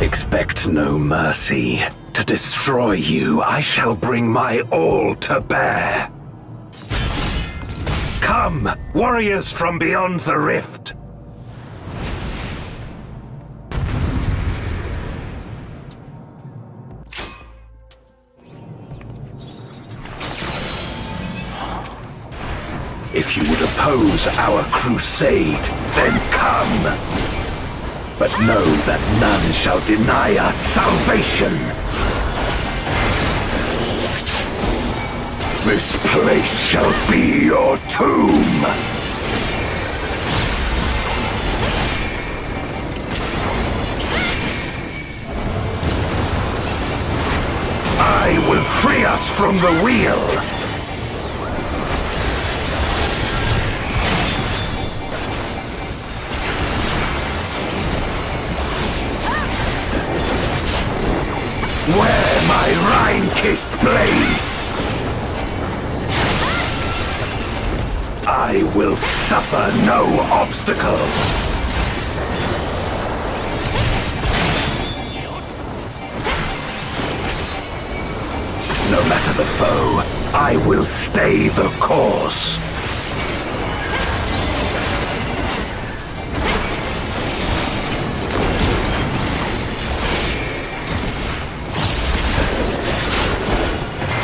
Expect no mercy. To destroy you, I shall bring my all to bear. Come, warriors from beyond the rift. If you would oppose our crusade, then come. But know that none shall deny us salvation. This place shall be your tomb. I will free us from the wheel. Where my Rhine-kissed blades, I will suffer no obstacles. No matter the foe, I will stay the course.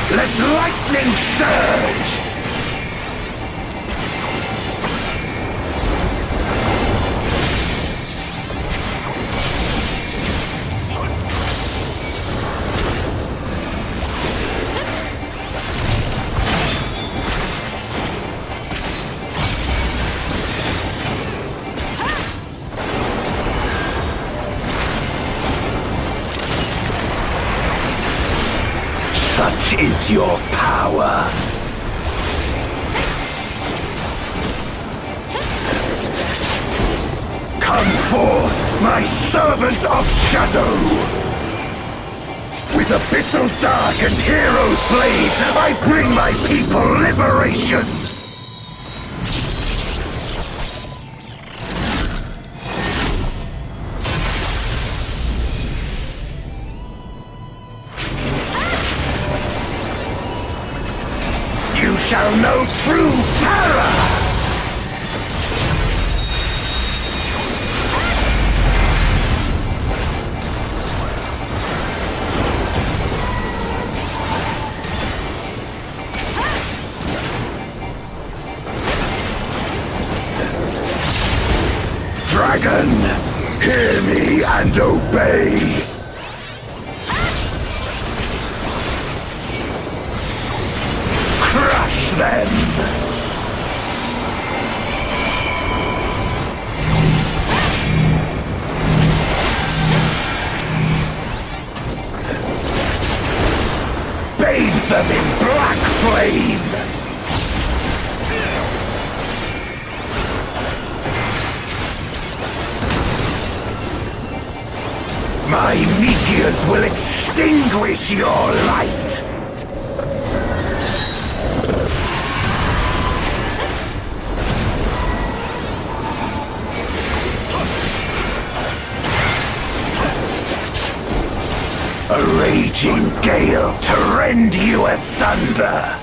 Let lightning surge! Such is your power. Come forth, my servant of shadow! With abyssal dark and hero's blade, I bring my people liberation! You shall know true terror! Dragon, hear me and obey! Crush them! Bathe them in black flame! My meteors will extinguish your light! A raging gale to rend you asunder!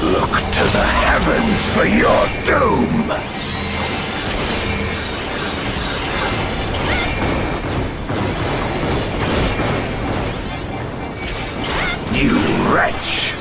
Look to the heavens for your doom! You wretch!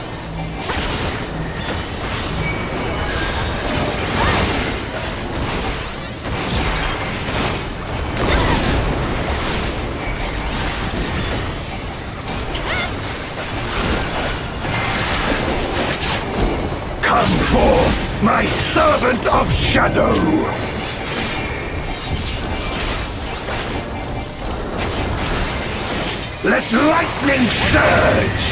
Come forth, my servant of shadow! Let lightning surge!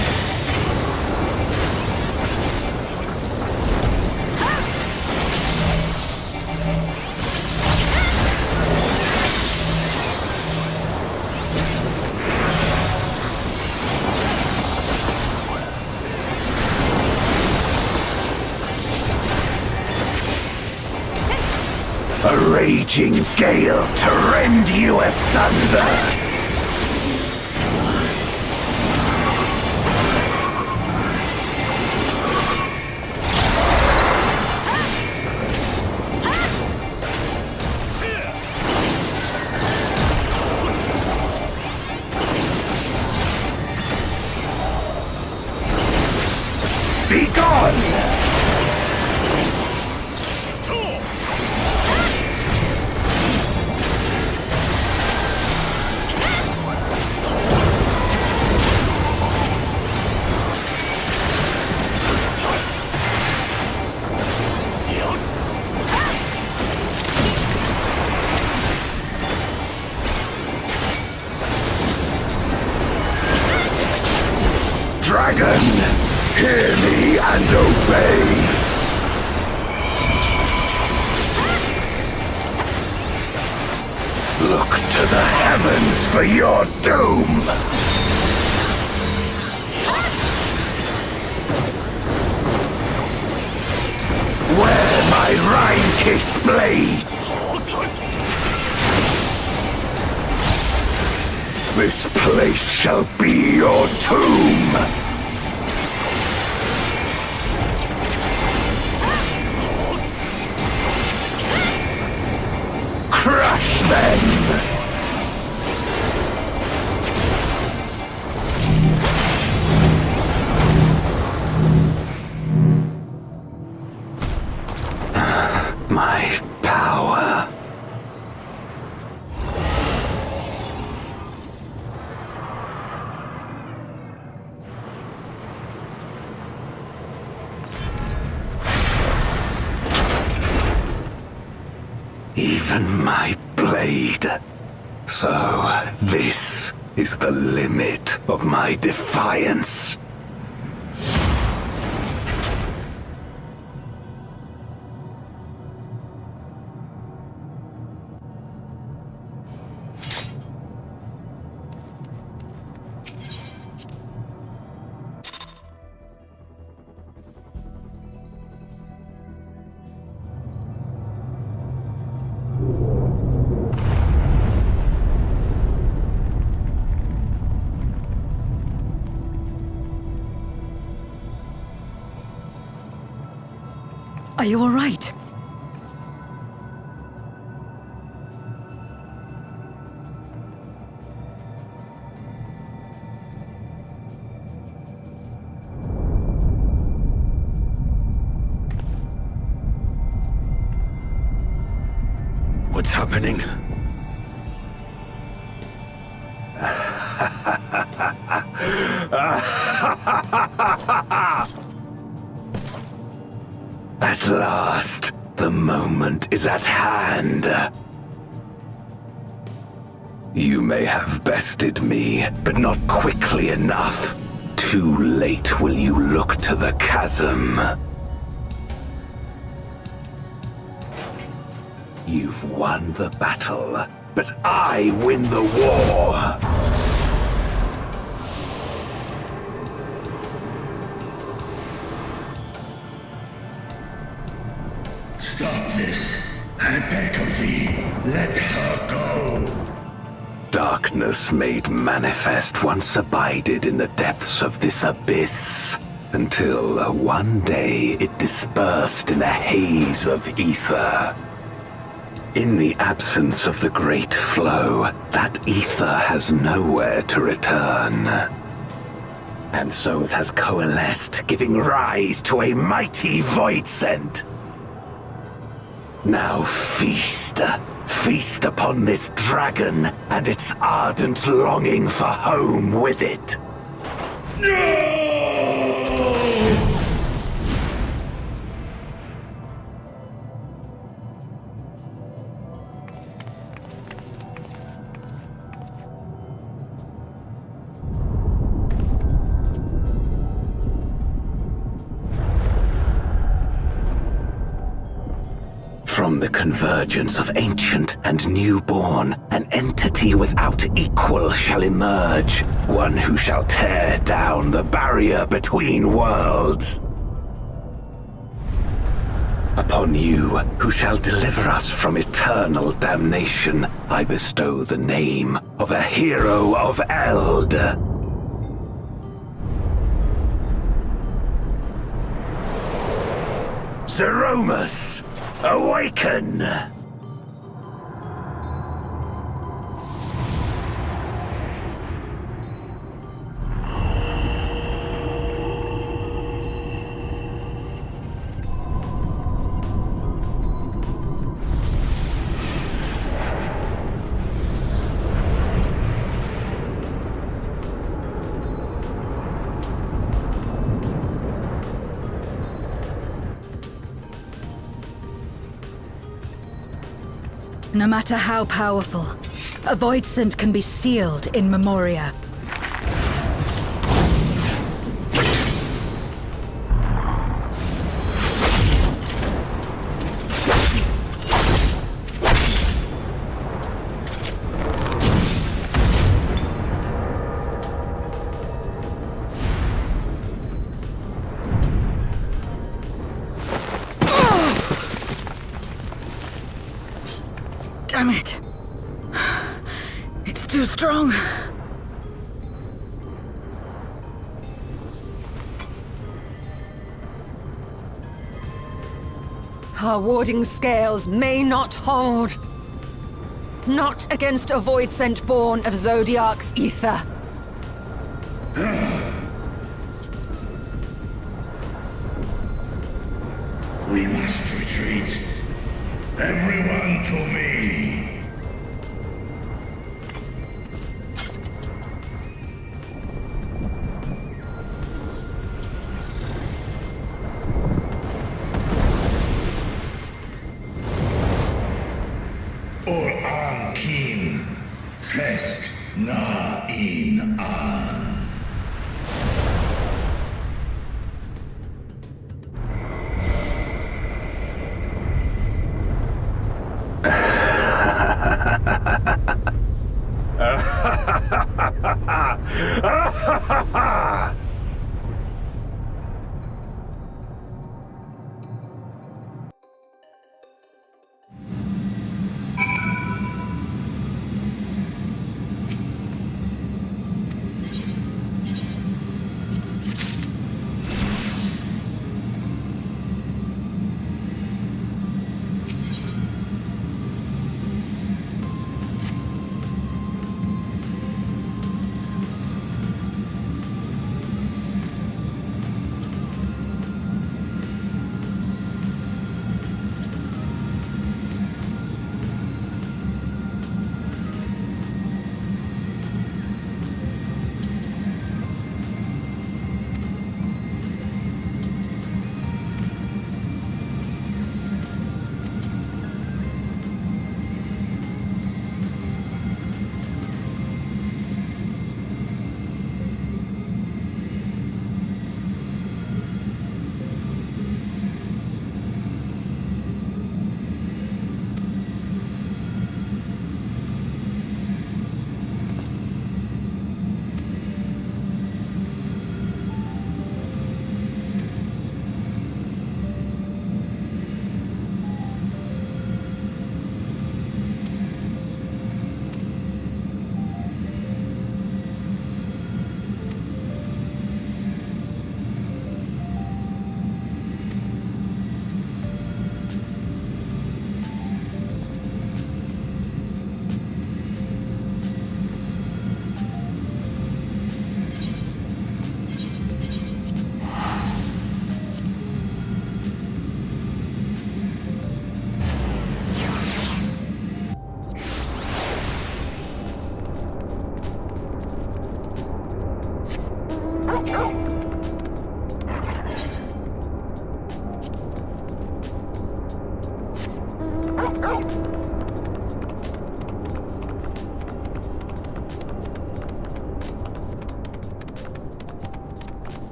raging gale to rend you asunder! Be gone! Dragon, hear me and obey! Look to the heavens for your doom! Wear my Rhine-kissed blades! This place shall be your tomb! Crush them! My power. Even my blade. So, this is the limit of my defiance. Are you all right? What's happening? At last, the moment is at hand. You may have bested me, but not quickly enough. Too late will you look to the chasm. You've won the battle, but I win the war! Stop this. I beg of thee, let her go. Darkness made manifest once abided in the depths of this abyss, until one day it dispersed in a haze of ether. In the absence of the great flow, that ether has nowhere to return. And so it has coalesced, giving rise to a mighty voidsent. Now feast. Feast upon this dragon and its ardent longing for home with it. No! From the convergence of ancient and newborn, an entity without equal shall emerge, one who shall tear down the barrier between worlds. Upon you, who shall deliver us from eternal damnation, I bestow the name of a hero of Eld. Zeromus, awaken! No matter how powerful, a voidsent can be sealed in Memoria. Damn it. It's too strong. Our warding scales may not hold. Not against a voidsent born of Zodiark's ether. We must retreat. Everyone to me. Or Ankin, Kresk na in an.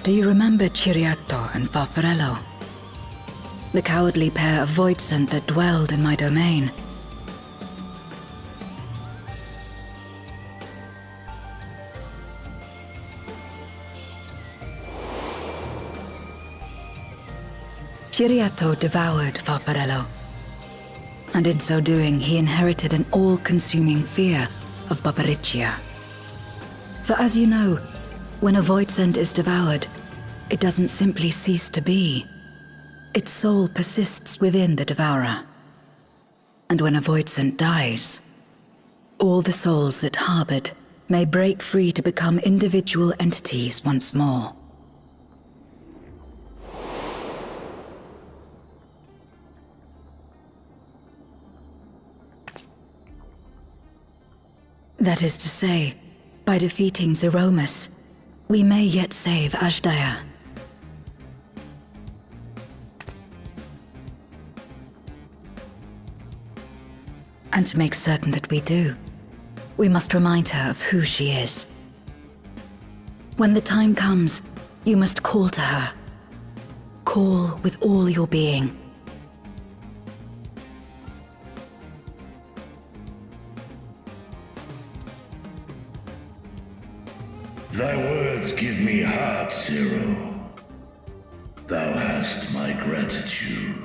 Do you remember Ciriato and Farfarello? The cowardly pair of Voidsent that dwelled in my domain. Ciriato devoured Farfarello, and in so doing he inherited an all-consuming fear of Barbariccia. For as you know, when a Voidsent is devoured, it doesn't simply cease to be. Its soul persists within the devourer. And when a Voidsent dies, all the souls that harbored may break free to become individual entities once more. That is to say, by defeating Zeromus, we may yet save Azdaja. And to make certain that we do, we must remind her of who she is. When the time comes, you must call to her. Call with all your being. Thy words give me heart, Zero. Thou hast my gratitude.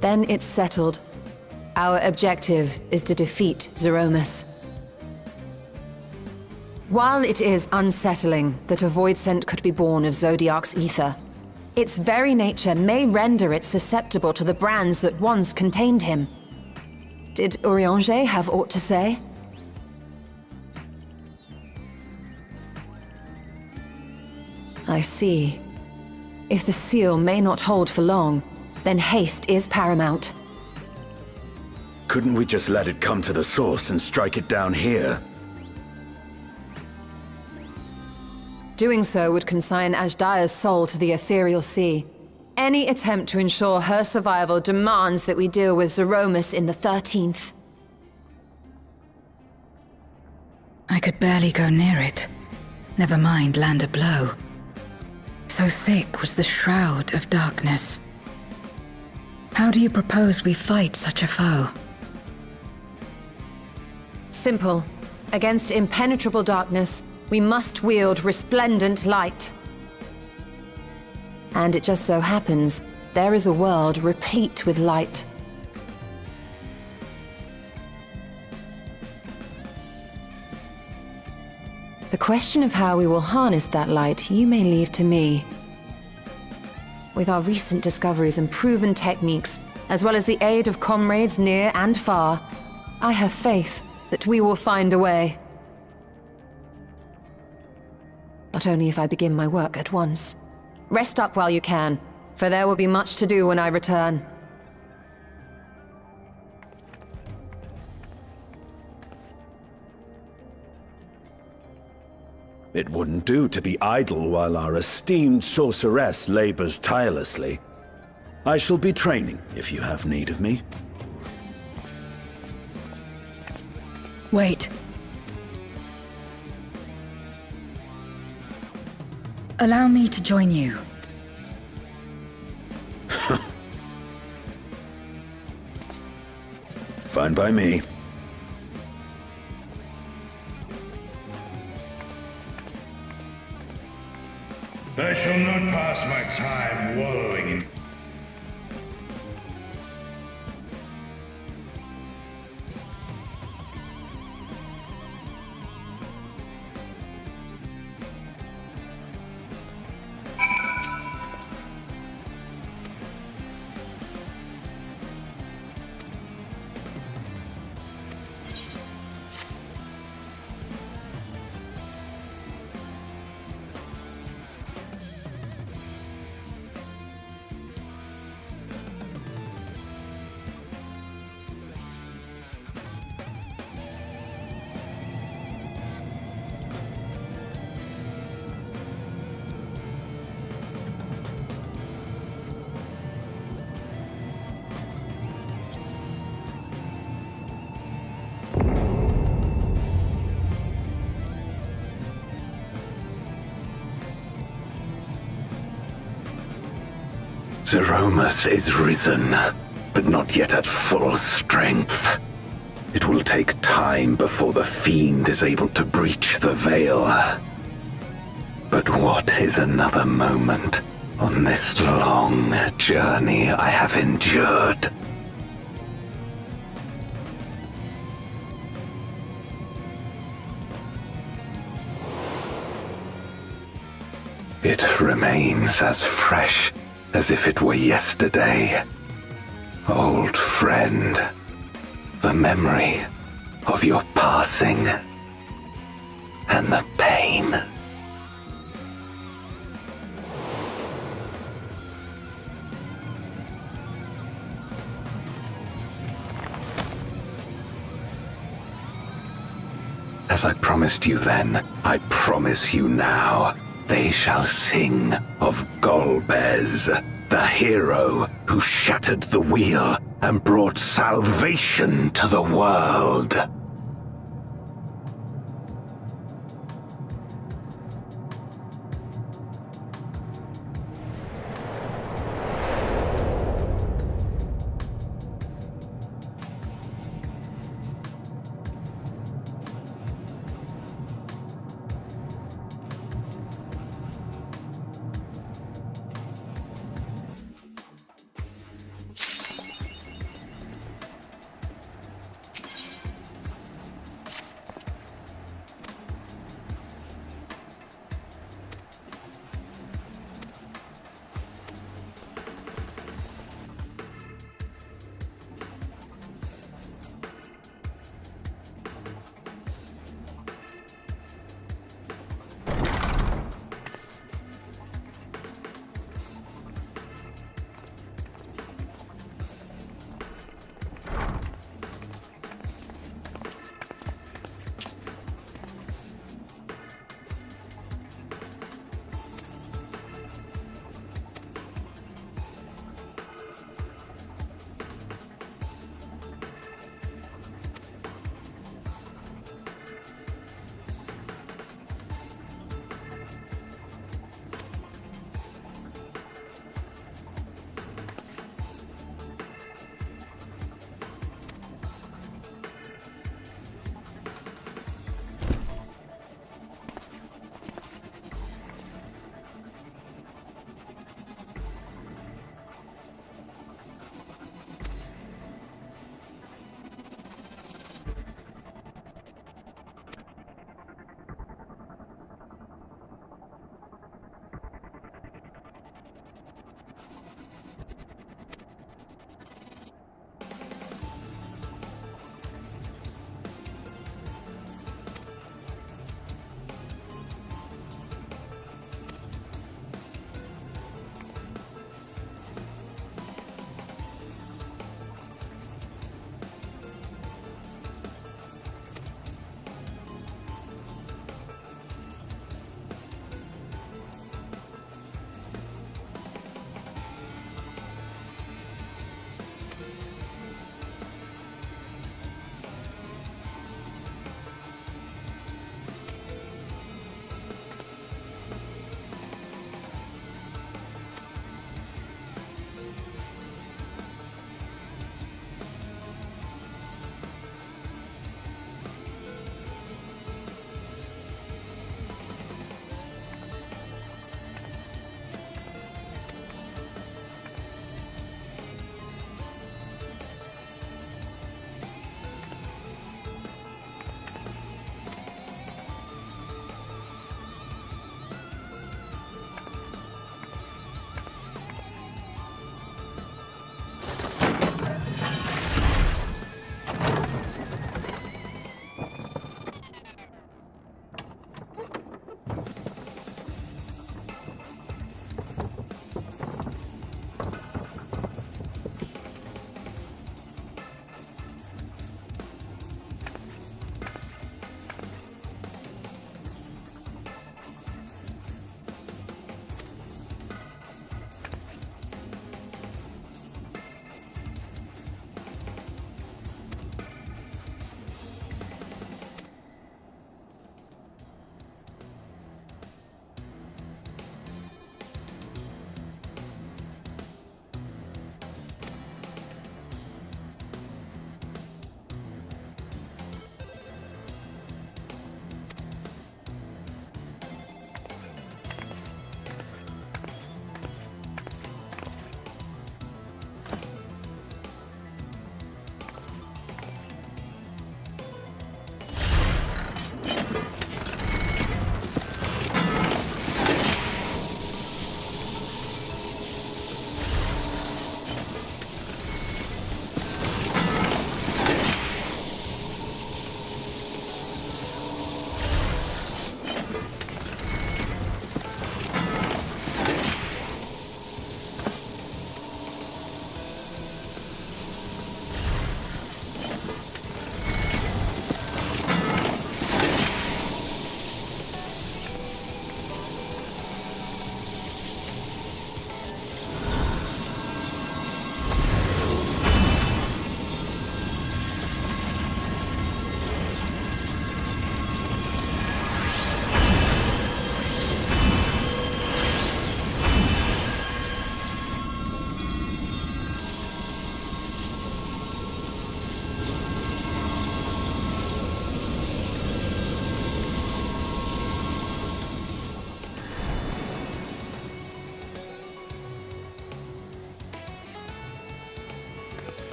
Then it's settled. Our objective is to defeat Zeromus. While it is unsettling that a Voidsent could be born of Zodiark's ether, its very nature may render it susceptible to the brands that once contained him. Did Urianger have aught to say? I see. If the seal may not hold for long, then haste is paramount. Couldn't we just let it come to the source and strike it down here? Doing so would consign Azdaja's soul to the ethereal sea. Any attempt to ensure her survival demands that we deal with Zeromus in the 13th. I could barely go near it. Never mind land a blow. So thick was the shroud of darkness. How do you propose we fight such a foe? Simple. Against impenetrable darkness, we must wield resplendent light. And it just so happens, there is a world replete with light. The question of how we will harness that light, you may leave to me. With our recent discoveries and proven techniques, as well as the aid of comrades near and far, I have faith that we will find a way. But only if I begin my work at once. Rest up while you can, for there will be much to do when I return. It wouldn't do to be idle while our esteemed sorceress labors tirelessly. I shall be training if you have need of me. Wait. Allow me to join you. Fine by me. I shall not pass my time wallowing in... Zeromus is risen, but not yet at full strength. It will take time before the Fiend is able to breach the veil. But what is another moment on this long journey I have endured? It remains as fresh as if it were yesterday. Old friend, the memory of your passing and the pain. As I promised you then, I promise you now. They shall sing of Golbez, the hero who shattered the wheel and brought salvation to the world.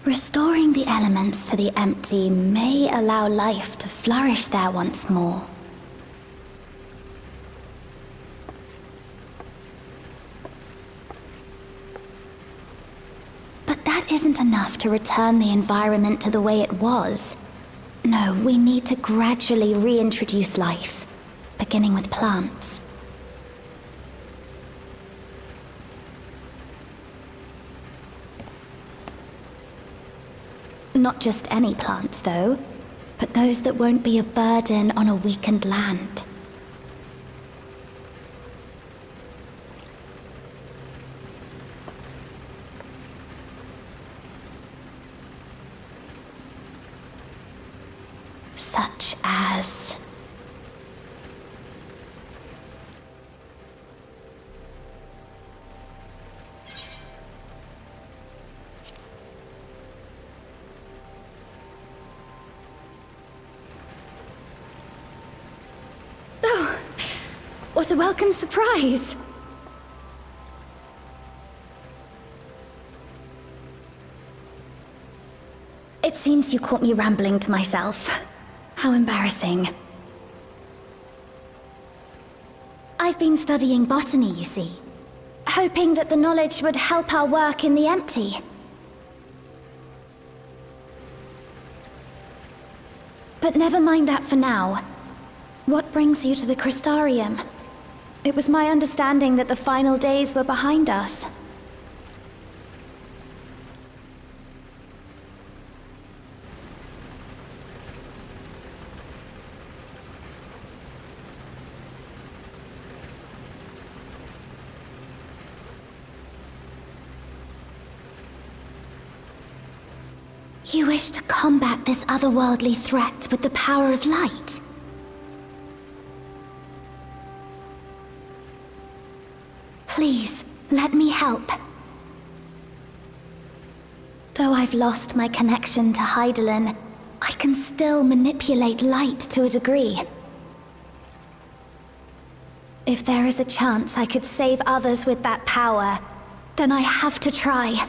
Restoring the elements to the empty may allow life to flourish there once more. But that isn't enough to return the environment to the way it was. No, we need to gradually reintroduce life, beginning with plants. Not just any plants, though, but those that won't be a burden on a weakened land. Such as... Oh, what a welcome surprise! It seems you caught me rambling to myself. How embarrassing. I've been studying botany, you see. Hoping that the knowledge would help our work in the empty. But never mind that for now. What brings you to the Crystarium? It was my understanding that the final days were behind us. You wish to combat this otherworldly threat with the power of light? Please, let me help. Though I've lost my connection to Hydaelyn, I can still manipulate light to a degree. If there is a chance I could save others with that power, then I have to try.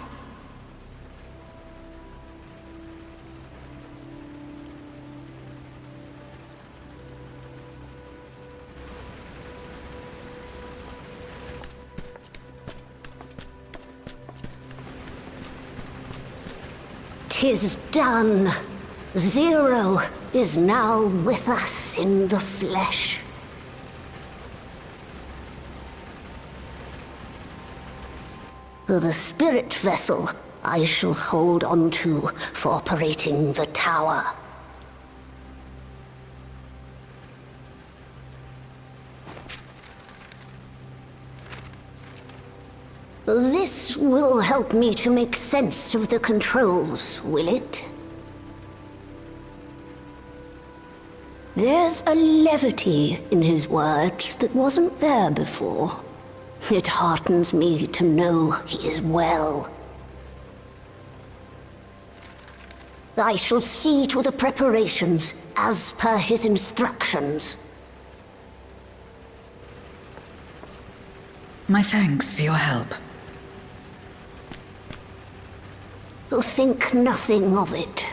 'Tis done. Zero is now with us in the flesh. The spirit vessel I shall hold on to for operating the tower. This will help me to make sense of the controls, will it? There's a levity in his words that wasn't there before. It heartens me to know he is well. I shall see to the preparations as per his instructions. My thanks for your help. Think nothing of it.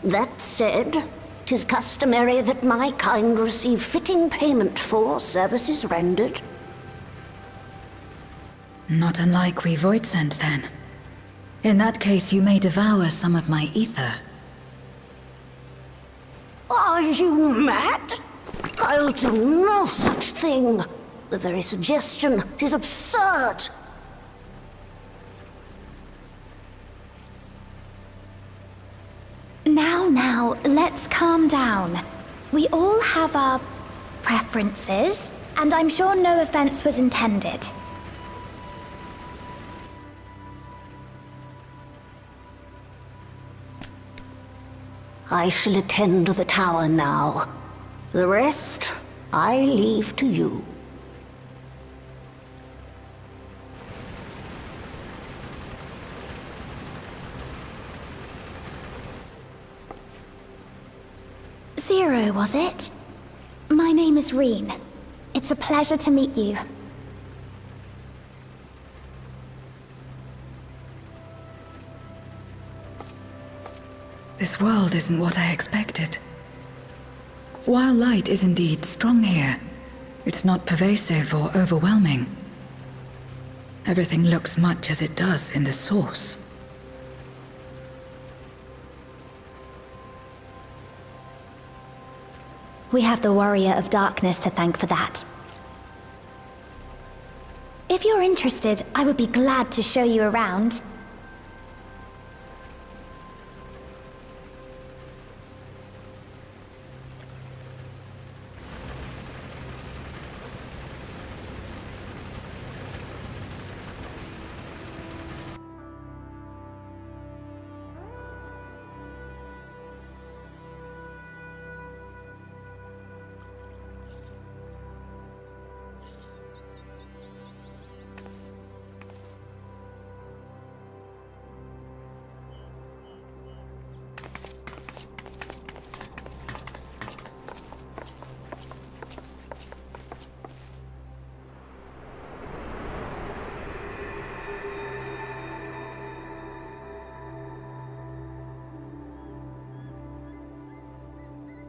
That said, 'tis customary that my kind receive fitting payment for services rendered. Not unlike we Voidsent, then. In that case, you may devour some of my ether. Are you mad? I'll do no such thing. The very suggestion is absurd. Now, let's calm down. We all have our preferences, and I'm sure no offense was intended. I shall attend to the tower now. The rest, I leave to you. Zero, was it? My name is Reen. It's a pleasure to meet you. This world isn't what I expected. While light is indeed strong here, it's not pervasive or overwhelming. Everything looks much as it does in the source. We have the Warrior of Darkness to thank for that. If you're interested, I would be glad to show you around.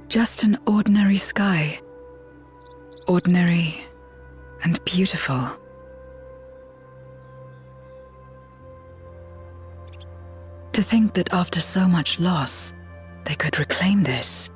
Just an ordinary sky. Ordinary and beautiful. To think that after so much loss, they could reclaim this.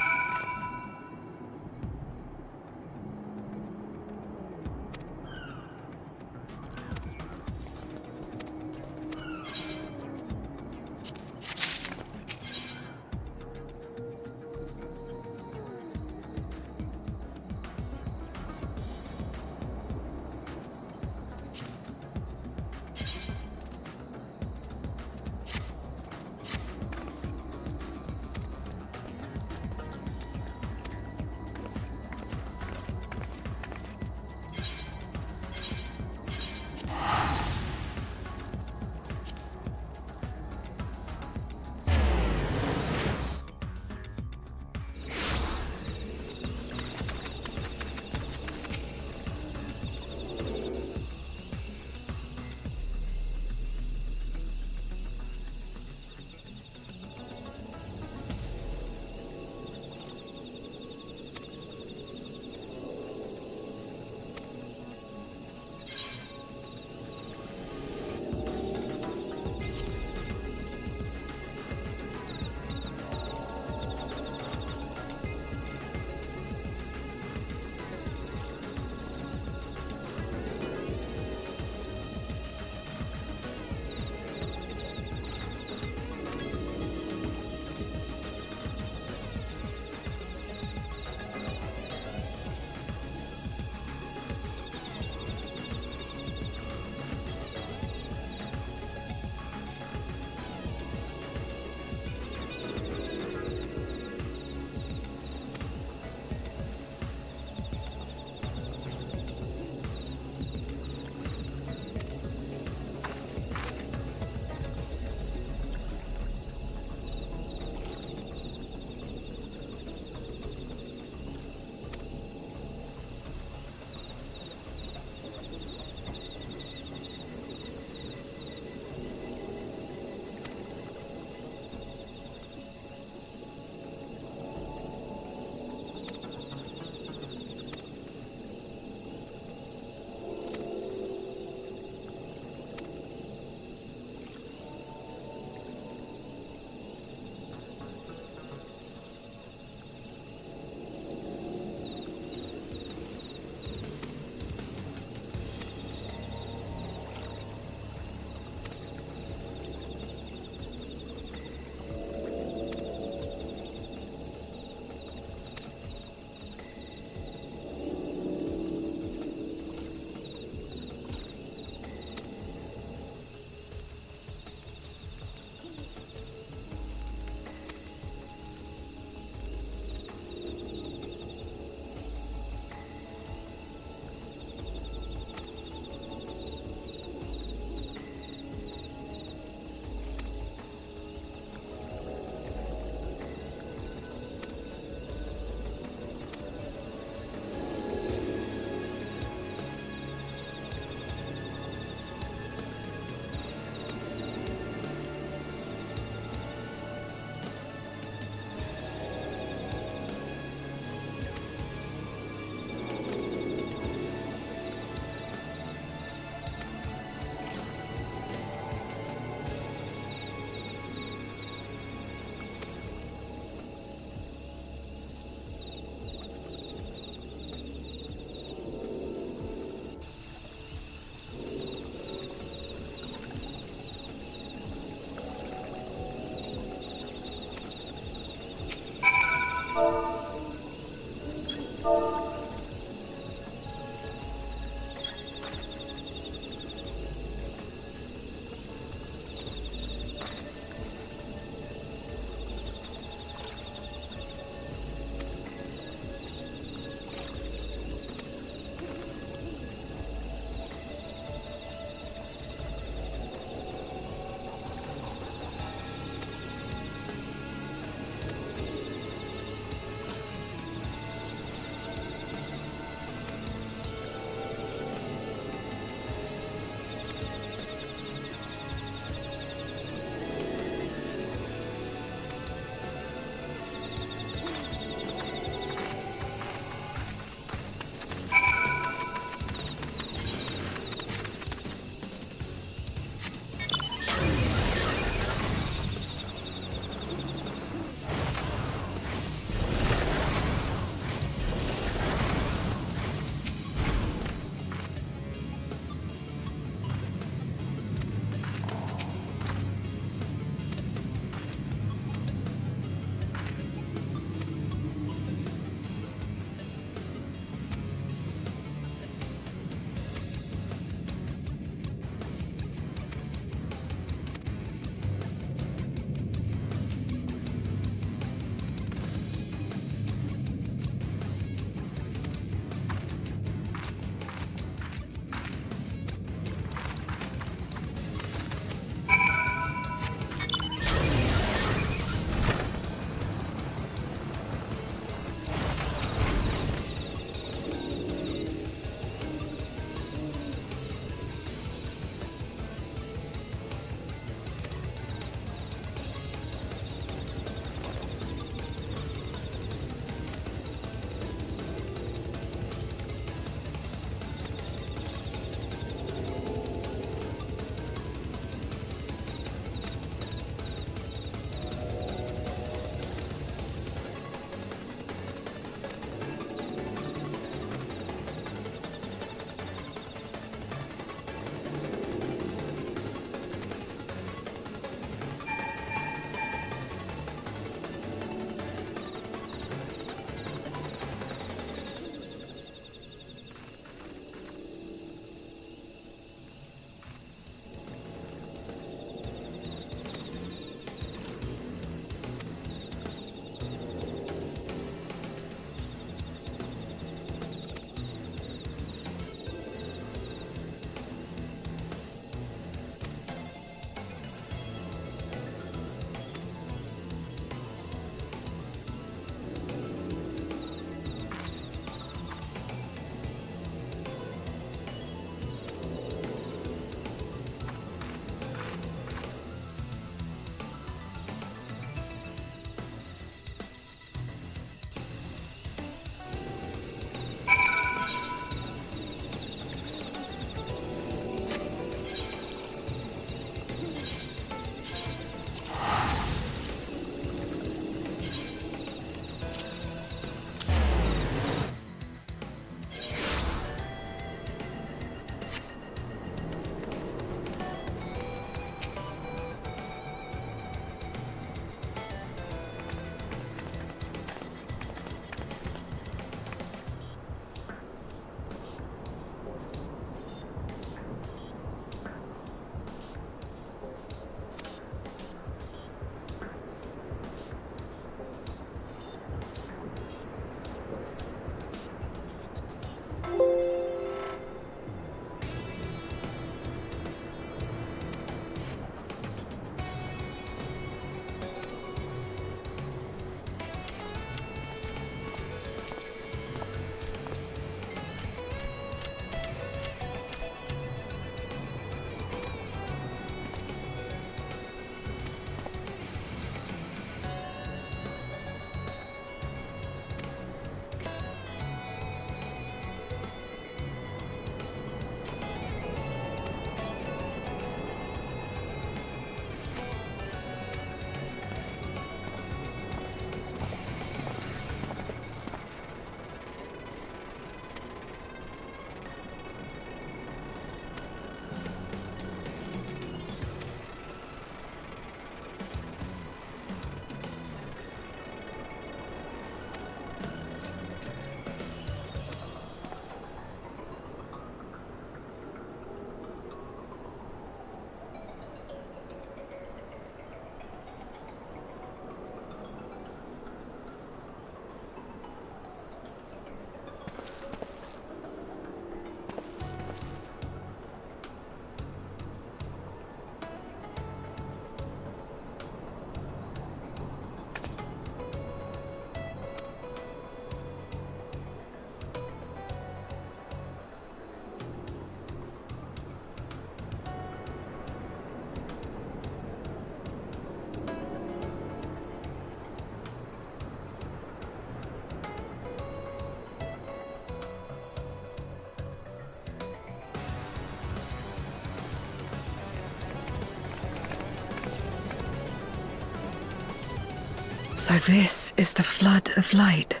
So this is the flood of light.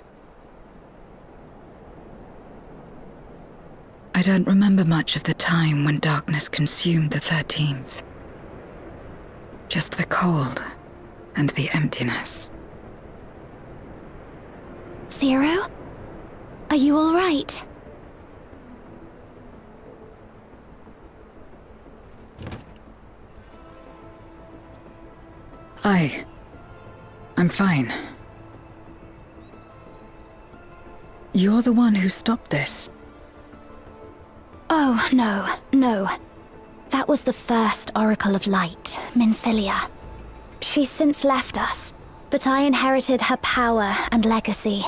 I don't remember much of the time when darkness consumed the 13th. Just the cold and the emptiness. Zero? Are you all right? I'm fine. You're the one who stopped this. Oh, no. That was the first Oracle of Light, Minfilia. She's since left us, but I inherited her power and legacy.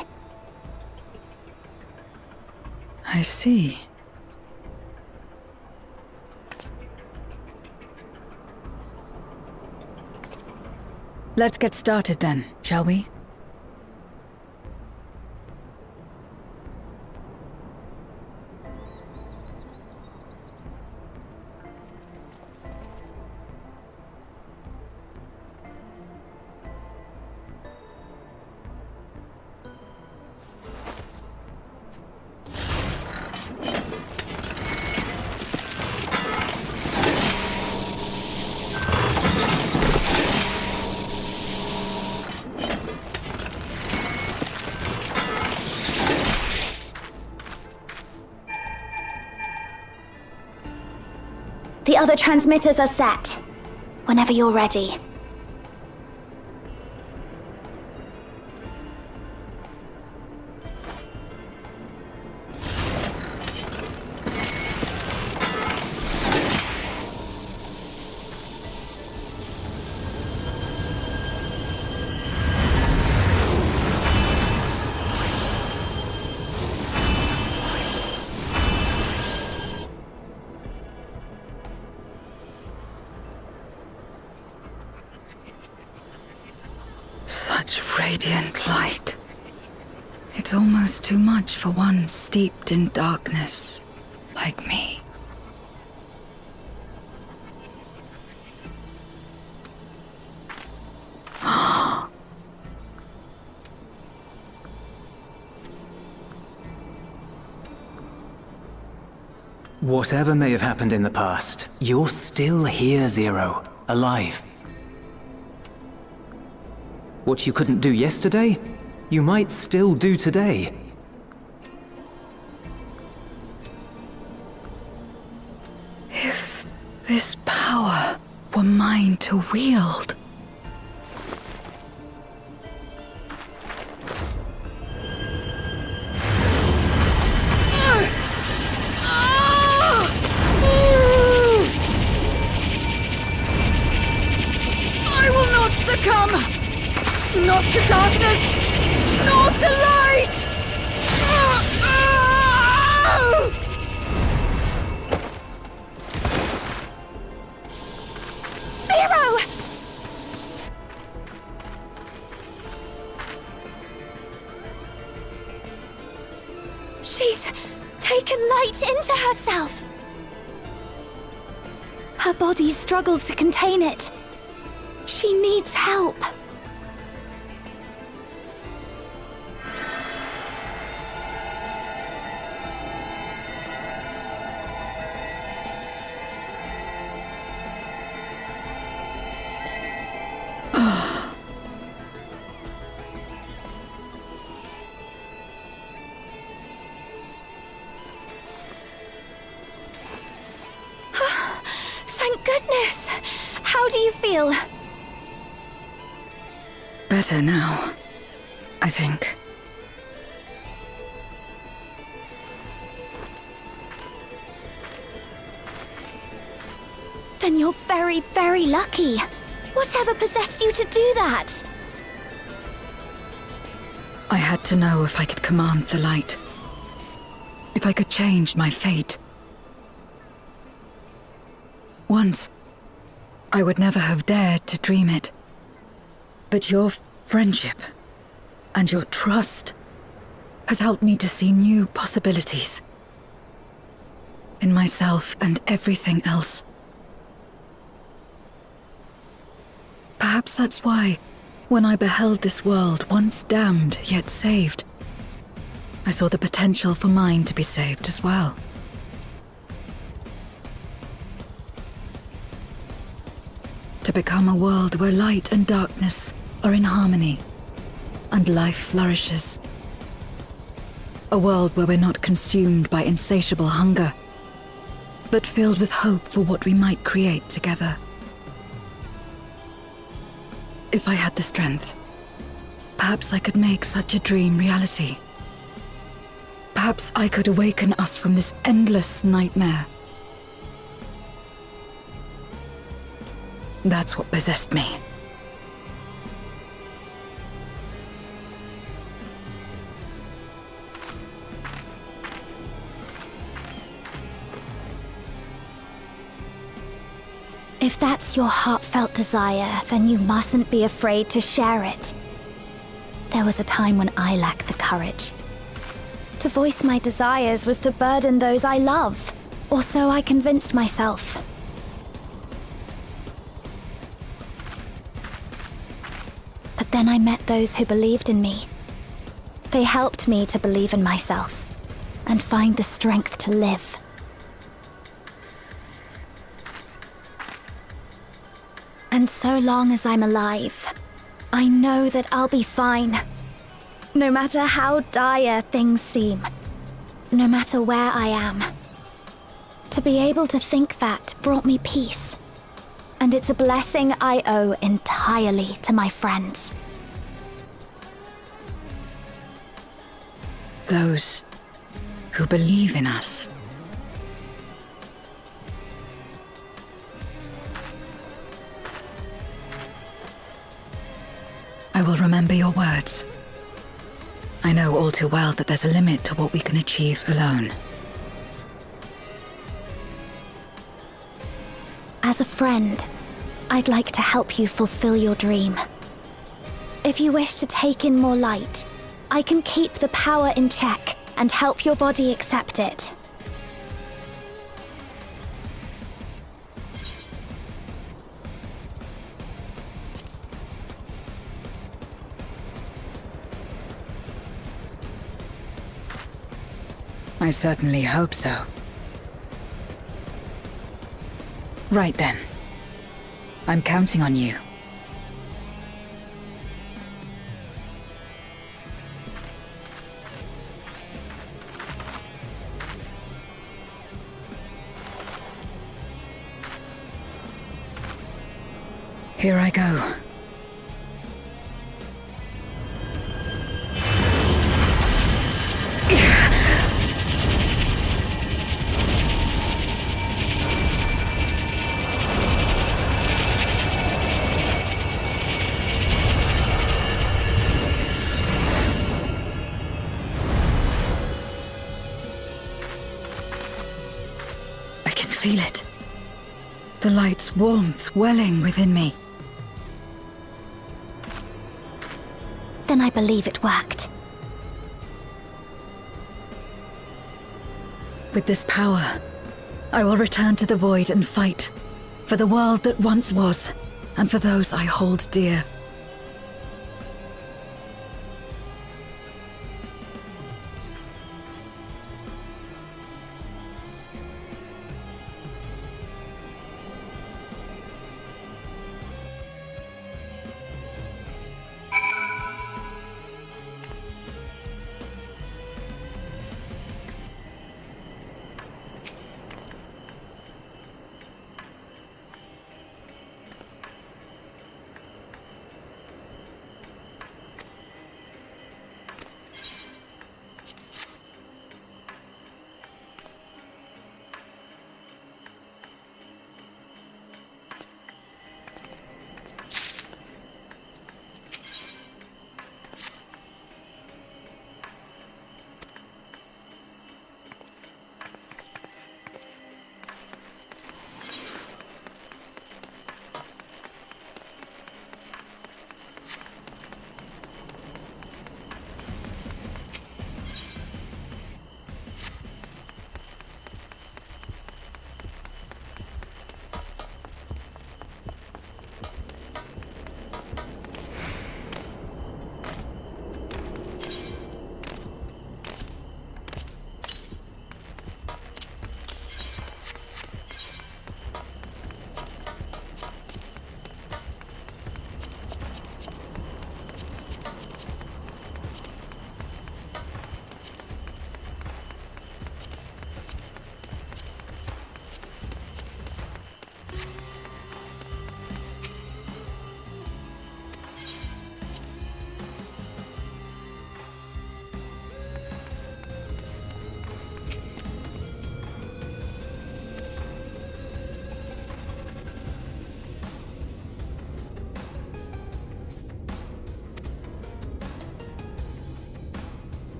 I see. Let's get started then, shall we? The other transmitters are set. Whenever you're ready. Such radiant light. It's almost too much for one steeped in darkness like me. Whatever may have happened in the past, you're still here, Zero, alive. What you couldn't do yesterday, you might still do today. If this power were mine to wield. I will not succumb! Not to darkness! Not to light! Zero! She's taken light into herself. Her body struggles to contain it. She needs help. Thank goodness. How do you feel? Better now, I think. Then you're very, very lucky. Whatever possessed you to do that? I had to know if I could command the light. If I could change my fate. Once, I would never have dared to dream it. But your friendship and your trust has helped me to see new possibilities. In myself and everything else. Perhaps that's why When I beheld this world, once damned, yet saved, I saw the potential for mine to be saved as well. To become a world where light and darkness are in harmony, and life flourishes. A world where we're not consumed by insatiable hunger, but filled with hope for what we might create together. If I had the strength, perhaps I could make such a dream reality. Perhaps I could awaken us from this endless nightmare. That's what possessed me. If that's your heartfelt desire, then you mustn't be afraid to share it. There was a time when I lacked the courage. To voice my desires was to burden those I love, or so I convinced myself. But then I met those who believed in me. They helped me to believe in myself, and find the strength to live. And so long as I'm alive, I know that I'll be fine. No matter how dire things seem, no matter where I am. To be able to think that brought me peace. And it's a blessing I owe entirely to my friends. Those who believe in us. I will remember your words. I know all too well that there's a limit to what we can achieve alone. As a friend, I'd like to help you fulfill your dream. If you wish to take in more light, I can keep the power in check and help your body accept it. I certainly hope so. Right then. I'm counting on you. Here I go. Feel it. The light's warmth welling within me. Then I believe it worked. With this power, I will return to the void and fight for the world that once was, and for those I hold dear.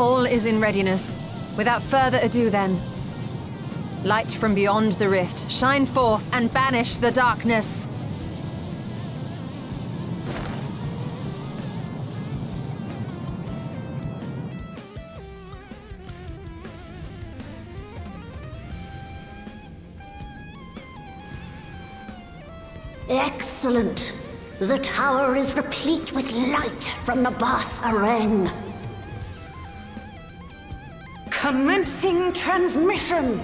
All is in readiness. Without further ado then. Light from beyond the rift, shine forth and banish the darkness. Excellent. The tower is replete with light from the Bath Arang. Commencing transmission.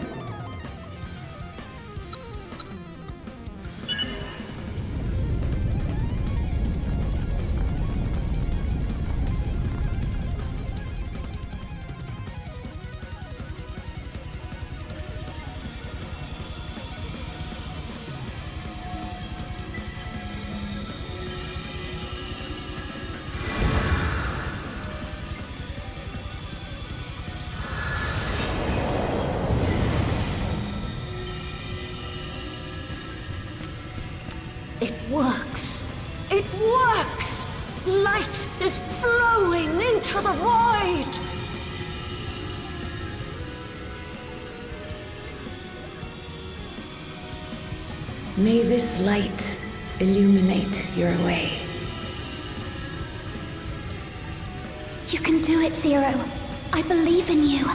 It works! It works! Light is flowing into the void! May this light illuminate your way. You can do it, Zero. I believe in you.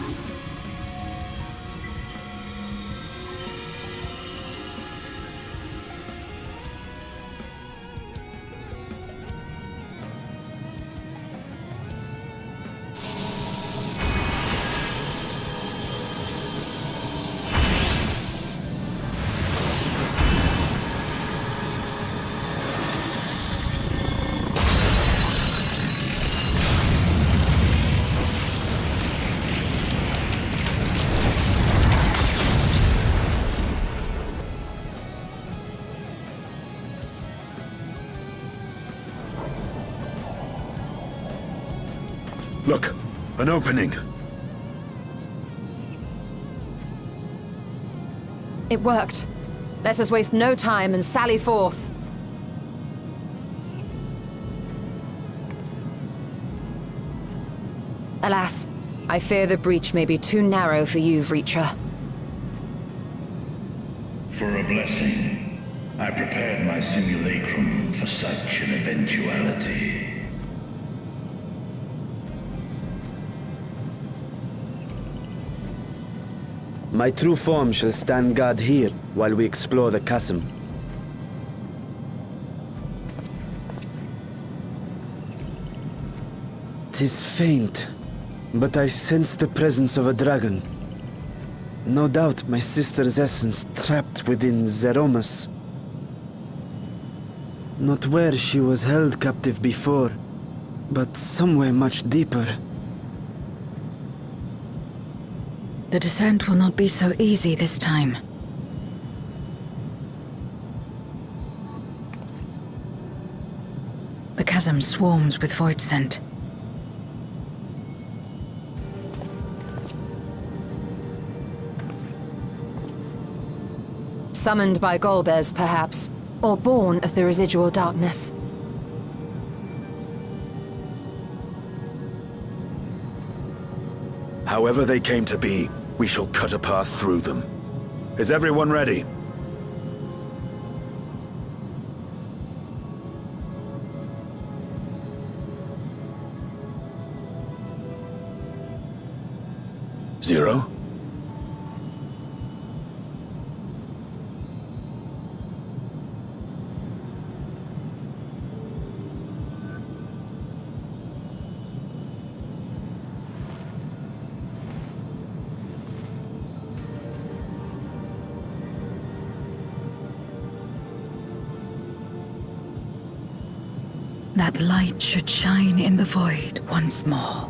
Look, an opening. It worked. Let us waste no time and sally forth. Alas, I fear the breach may be too narrow for you, Vritra. For a blessing, I prepared my simulacrum for such an eventuality. My true form shall stand guard here while we explore the chasm. "'Tis faint, but I sense the presence of a dragon. No doubt my sister's essence trapped within Zeromus. Not where she was held captive before, but somewhere much deeper. The descent will not be so easy this time. The chasm swarms with void scent. Summoned by Golbez, perhaps, or born of the residual darkness. However they came to be, we shall cut a path through them. Is everyone ready? Zero? That light should shine in the void once more.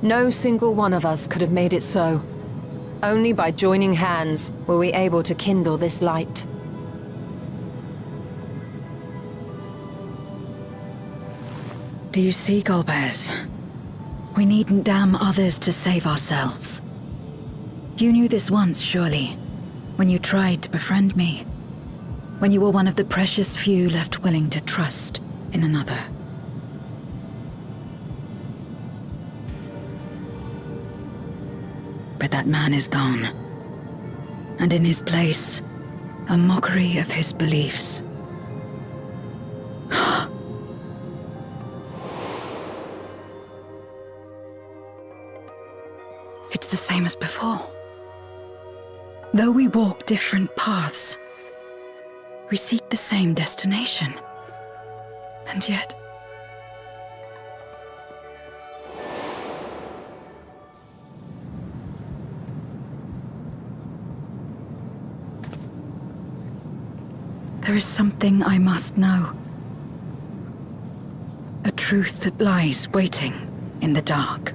No single one of us could have made it so. Only by joining hands were we able to kindle this light. Do you see, Golbez? We needn't damn others to save ourselves. You knew this once, surely, when you tried to befriend me. when you were one of the precious few left willing to trust in another. But that man is gone. And in his place, a mockery of his beliefs. It's the same as before. Though we walk different paths, we seek the same destination. And yet... there is something I must know. A truth that lies waiting in the dark.